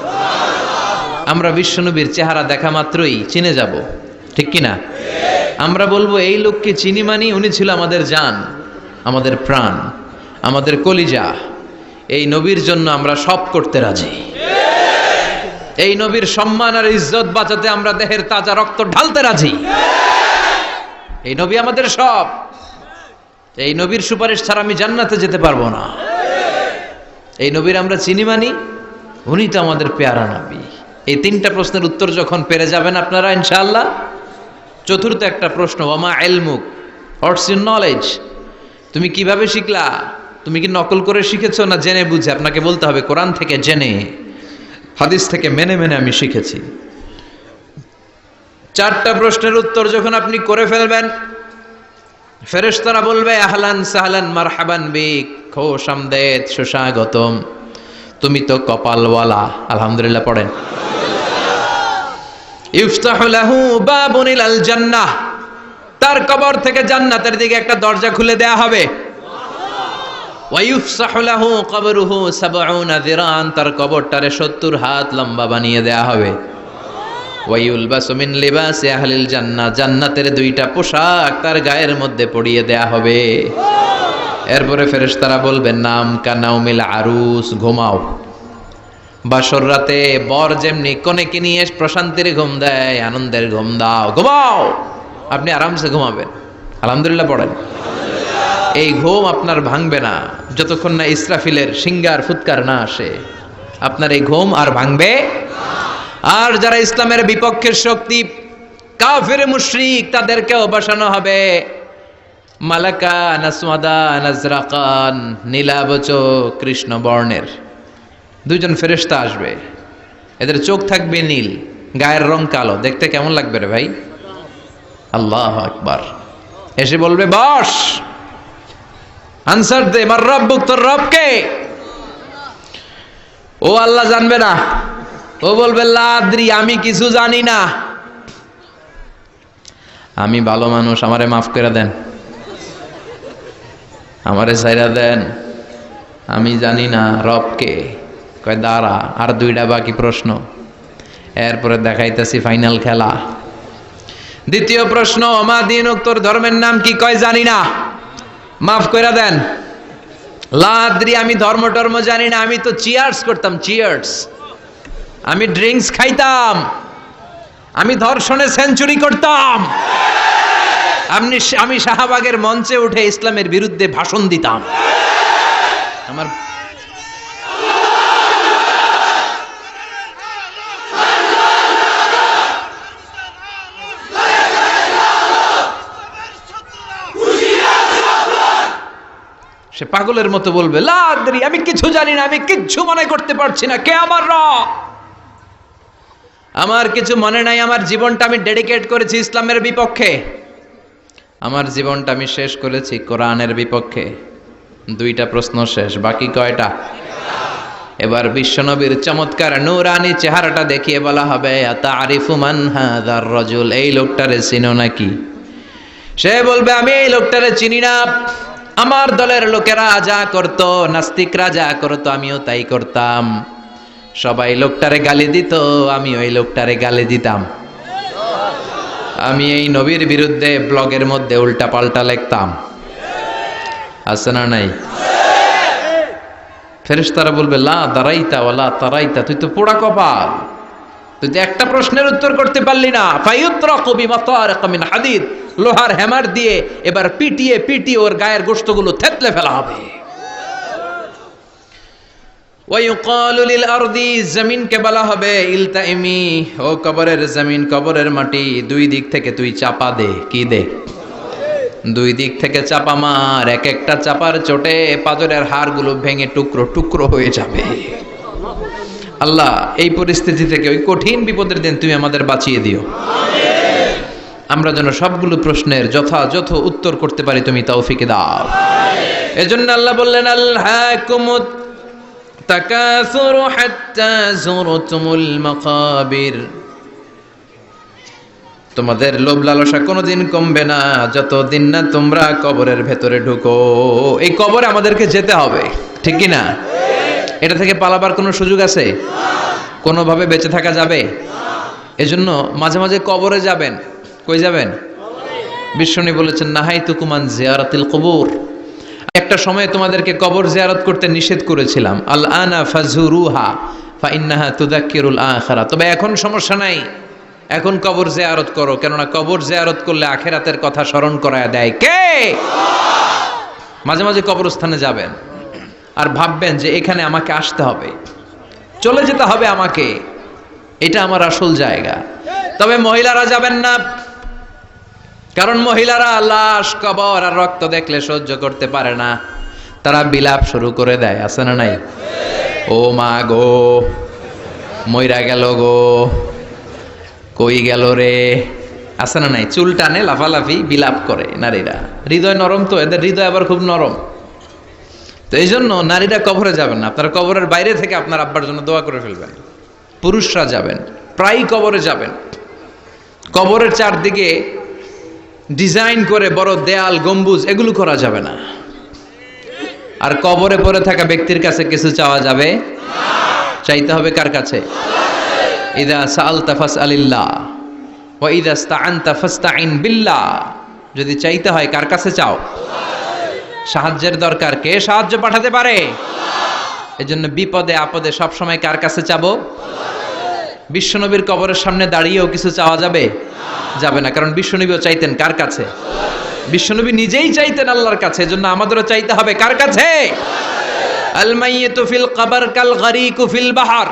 আমরা বিশ্বনবীর চেহারা দেখা মাত্রই চিনে যাব, ঠিক কিনা? আমরা বলবো এই লোককে চিনি মানি, উনি ছিল আমাদের জান, আমাদের প্রাণ, আমাদের কলিজা। এই নবীর জন্য আমরা সব করতে রাজি। এই নবীর সম্মান আর ইজ্জত বাঁচাতে আমরা দেহের তাজা রক্ত ঢালতে রাজি। এই নবী আমাদের সব। এই নবীর সুপারিশ ছাড়া আমি জান্নাতে যেতে পারবো না। এই নবীর আমরা চিনি মানি, উনি তো আমাদের পেয়ারা নবী। এই তিনটা প্রশ্নের উত্তর যখন পেরে যাবেন আপনারা ইনশাআল্লাহ, চতুর্থ একটা প্রশ্ন, ওয়ামা ইলমুক, হোয়াটস ইউর নলেজ? তুমি কিভাবে শিখলা? তুমি কি নকল করে শিখেছো না জেনে বুঝে? আপনাকে বলতে হবে কোরআন থেকে জেনে, হাদিস থেকে মেনে মেনে আমি শিখেছি। চারটা প্রশ্নের উত্তর যখন আপনি করে ফেলবেন, ফেরেশতারা বলবে আহলান সাহলান মারহাবান বিক, খোশ আমদেদ, সুস্বাগতম, তুমি তো কপালওয়ালা। আলহামদুলিল্লাহ পড়েন। ইফতাহু লাহু বাবুন ইলাল জান্নাহ, তার কবর থেকে জান্নাতের দিকে একটা দরজা খুলে দেয়া হবে। ওয়া ইফসাহু লাহু কবরুহু ৭০ যিরান, তার কবরটারে ৭০ হাত লম্বা বানিয়ে দেয়া হবে। ওয়া ইউলবাসু মিন লিবাসি আহলিল জান্নাহ, জান্নাতের দুইটা পোশাক তার গায়ের মধ্যে পরিয়ে দেয়া হবে। এরপরে ফেরেশতারা বলবেন নাম কানাউমিল আরুস, ঘুমাও। বাসর রাতে বর যেমনি কনেকে নিয়ে প্রশান্তির ঘুম দেয়, আনন্দের ঘুম দাও, ঘুমাও, আপনি আরামসে ঘুমাবেন। আলহামদুলিল্লাহ পড়েন। এই ঘুম আপনার ভাঙবে না যতক্ষণ না ইসরাফিলের সিঙ্গার ফুৎকার না আসে। আপনার এই ঘুম আর ভাঙবে। আর যারা ইসলামের বিপক্ষের শক্তি, কাফের মুশরিক, তাদেরকেও বসানো হবে মালাকা নাসমাদা নাজরাকান, নীলাবচ কৃষ্ণ বর্ণের দুইজন ফেরেশতা আসবে। এদের চোখ থাকবে নীল, গায়ের রং কালো, দেখতে কেমন লাগবে রে ভাই? আল্লাহু আকবার। এসে বলবে বস, আনসার দে, মার রব্বুক, তোর রব কে? ও আল্লাহ জানবে না, ও বলবে লা আদ্রি, আমি কিছু জানি না, আমি ভালো মানুষ, আমারে মাফ করে দেন, আমারে ছাইরা দেন, আমি জানি না রব কে। কয় দাঁড়া, আর দুইটা বাকি প্রশ্ন, এরপরে দেখাইতেছি ফাইনাল খেলা। দ্বিতীয় প্রশ্ন, মা দীনুক, তোর ধর্মের নাম কি? কয় জানি না, মাফ করে দেন। লা আদ্রি, আমি ধর্ম টর্ম জানি না, আমি তো চিয়ার্স করতাম, চিয়ার্স, আমি ড্রিঙ্কস খাইতাম, আমি ধর্ষণে সেঞ্চুরি করতাম, আমি শাহবাগের মঞ্চে উঠে ইসলামের বিরুদ্ধে ভাষণ দিতাম। আমার সে পাগলের মতো বলবে লা আদ্রি, আমি কিছু জানি না, আমি কিচ্ছু মনে করতে পারছি না, কে আমার রব? আমার কিছু মনে নাই, আমার জীবনটা আমি ডেডিকেট করেছি ইসলামের বিপক্ষে, আমার জীবনটা আমি শেষ করেছি কোরআনের বিপক্ষে। দুইটা প্রশ্ন শেষ, বাকি কয়টা? এবার বিশ্বনবীর চমৎকার নূরানি চেহারাটা দেখিয়ে বলা হবে আতারিফু মান হাযার রাজুল, এই লোকটারে চিনো নাকি? সে বলবে আমি এই লোকটারে চিনি না, আমার দলের লোকেরা যা করতো, নাস্তিকরা যা করতো, আমিও তাই করতাম। সবাই লোকটারে গালি দিত, আমি ওই লোকটারে গালি দিতাম। আমি এই নবীর বিরুদ্ধে ব্লগের মধ্যে উল্টা পাল্টা লিখতাম। আছে না নাই? ফেরেশতারা বলবে লা দারাইতা ওয়ালা তারাইতা, তুই তো পোড়া কপাল, তুই একটা প্রশ্নের উত্তর করতে পারলি না, ফায়ুতরাকু বিমাতারিক মিন হাদিদ, লোহার হ্যামার দিয়ে এবার পিটিয়ে পিটিয়ে ওর গায়ের গোশতগুলো থেতলে ফেলা হবে। ওয়ায়ুকালু লিল আরদি, জমিনকে বলা হবে ইলতাইমি, ও কবরের জমিন, কবরের মাটি, দুই দিক থেকে তুই চাপা দে। কি দে? দুই দিক থেকে চাপা মার। এক একটা চাপার চোটে পাজরের হাড়গুলো ভেঙে টুকরো টুকরো হয়ে যাবে। আল্লাহ, এই পরিস্থিতি থেকে, ওই কঠিন বিপদের দিন তুমি আমাদের বাঁচিয়ে দিও। আমরা যেন সবগুলো প্রশ্নের যথাযথ উত্তর করতে পারি, তুমি তৌফিক দাও। এজন্য আল্লাহ বললেন, আলহাকুমুত তাকাসুরু হাত্তা যুরতুমুল মাকাবির, তোমাদের লোভ লালসা কোনোদিন কমবে না যতদিন না তোমরা কবরের ভেতরে ঢুকো। এই কবরে আমাদেরকে যেতে হবে, ঠিক কি না? এটা থেকে পালাবার কোনো সুযোগ আছে? কোনোভাবে বেঁচে থাকা যাবে? এজন্য মাঝে মাঝে কবরে যাবেন। কই যাবেন? বিশ্বনবী বলেছেন, নাহাইতুকুম আন জিয়ারাতিল কুবুর, একটা সময় তোমাদেরকে কবর জিয়ারত করতে নিষেধ করেছিলাম, আল আনা ফাজুরুহা ফাইন্নাহা তুযাক্কিরুল আখিরা, তবে এখন সমস্যা নাই, এখন কবর জিয়ারত করো, কেননা কবর জিয়ারত করলে আখিরাতের কথা স্মরণ করায় দেয় কে? মাঝে মাঝে কবরস্থানে যাবেন আর ভাববেন যে এখানে আমাকে আসতে হবে, চলে যেতে হবে আমাকে, এটা আমার আসল জায়গা। তবে মহিলারা যাবেন না, কারণ মহিলারা লাশ, কবর আর রক্ত দেখলে সহ্য করতে পারে না, তারা বিলাপ শুরু করে দেয়। আছে না নাই? ও মা গো, মইরা গেল গো, কই গেল রে, আছে না নাই? চুল টানে, লাফালাফি, বিলাপ করে নারীরা। হৃদয় নরম তো, এদের হৃদয় আবার খুব নরম। তো এই জন্য নারীরা কবরে যাবেন না, আপনারা কবরের বাইরে থেকে আপনার আব্বার জন্য দোয়া করে ফেলবেন। পুরুষরা যাবেন, প্রায় কবরে যাবেন। কবরের চারদিকে ডিজাইন করে বড় দেয়াল, গম্বুজ, এগুলো করা যাবে না। আর কবরে পড়ে থাকা ব্যক্তির কাছে কিছু চাওয়া যাবে? চাইতে হবে কার কাছে? ইদা সাআলতা ফাসআলিল্লাহ ওয়া ইদা ইসতাআনতা ফাসতাইন বিল্লাহ, যদি চাইতে হয় কার কাছে চাও? সাহায্যের দরকার, কে সাহায্য পাঠাতে পারে? এজন্য বিপদে আপদে সব সময় কার কাছে চাবো? বিশ্বনবীর কবরের সামনে দাঁড়িয়েও কিছু চাওয়া যাবে? যাবে না, কারণ বিশ্বনবীও চাইতেন কার কাছে? বিশ্বনবী নিজেই চাইতেন আল্লাহর কাছে। এজন্য আমাদেরও চাইতে হবে কার কাছে? আল মাইয়িতু ফিল কবর কাল গরিকু ফিল বাহর,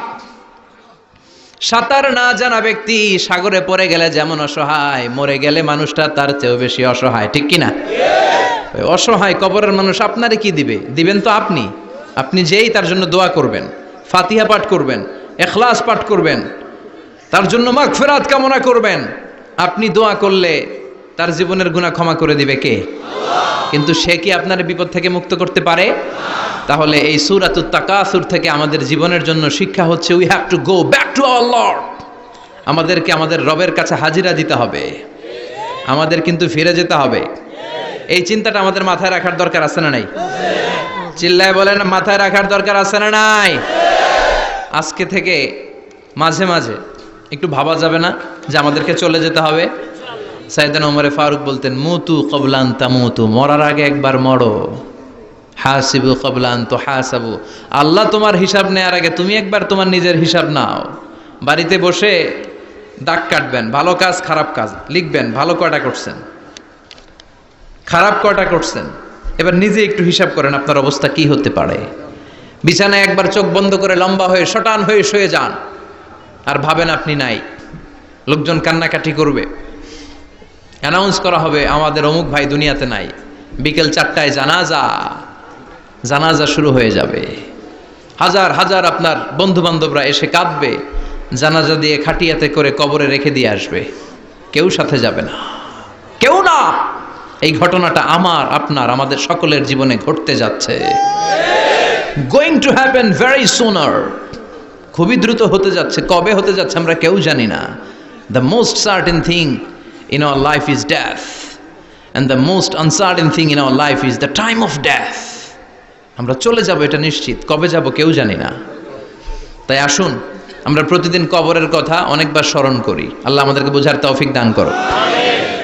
সাঁতার না জানা ব্যক্তি সাগরে পড়ে গেলে যেমন অসহায়, মরে গেলে মানুষটা তার চেয়েও বেশি অসহায়, ঠিক কিনা? অসহায় কবরের মানুষ আপনারে কি দিবে? দিবেন তো আপনি। আপনি যেই তার জন্য দোয়া করবেন, ফাতিহা পাঠ করবেন, ইখলাস পাঠ করবেন, তার জন্য মাগফিরাত কামনা করবেন, আপনি দোয়া করলে তার জীবনের গুনাহ ক্ষমা করে দিবে কে? কিন্তু সে কি আপনার বিপদ থেকে মুক্ত করতে পারে? তাহলে এই সূরাতুত তাকাসুর থেকে আমাদের জীবনের জন্য শিক্ষা হচ্ছে, we have to go back to our Lord. আমাদেরকে আমাদের রবের কাছে হাজিরা দিতে হবে, আমাদের কিন্তু ফিরে যেতে হবে। এই চিন্তাটা আমাদের মাথায় রাখার দরকার আছে না নাই? চিল্লায় বলেন, মাথায় রাখার দরকার আছে না নাই? আজকে থেকে মাঝে মাঝে একটু ভাবা যাবে না যে আমাদেরকে চলে যেতে হবে? সাইয়েদনা ওমরে ফারুক বলতেন, মুতু ক্বাবলা আন তামুতু, মরার আগে একবার মরো। হাসিবু ক্বাবলা আন তুহাসাবু, আল্লাহ তোমার হিসাব নেওয়ার আগে তুমি একবার তোমার নিজের হিসাব নাও। বাড়িতে বসে দাগ কাটবেন, ভালো কাজ খারাপ কাজ লিখবেন, ভালো কয়টা করছেন, খারাপ কয়টা করছেন, এবার নিজে একটু হিসাব করেন আপনার অবস্থা কি হতে পারে। বিছানায় একবার চোখ বন্ধ করে লম্বা হয়ে শটান হয়ে শুয়ে যান, আর ভাবেন আপনি নাই। লোকজন কান্নাকাটি করবে, অ্যানাউন্স করা হবে আমাদের অমুক ভাই দুনিয়াতে নাই। বিকেল 4টায় জানাজা শুরু হয়ে যাবে। হাজার হাজার আপনার বন্ধু বান্ধবরা এসে কাঁদবে, জানাজা দিয়ে খাটিয়াতে করে কবরে রেখে দিয়ে আসবে। কেউ সাথে যাবে না, কেউ না। এই ঘটনাটা আমার, আপনার, আমাদের সকলের জীবনে ঘটতে যাচ্ছে। গোয়িং টু হ্যাপেন ভেরি সুনার, খুবই দ্রুত হতে যাচ্ছে। কবে হতে যাচ্ছে আমরা কেউ জানি না। The most certain thing in our life is death, and the most uncertain thing in our life is the time of death. আমরা চলে যাব, এটা নিশ্চিত। কবে যাব কেউ জানি না। তাই আসুন আমরা প্রতিদিন কবরের কথা অনেকবার স্মরণ করি। আল্লাহ আমাদেরকে বোঝার তৌফিক দান করো।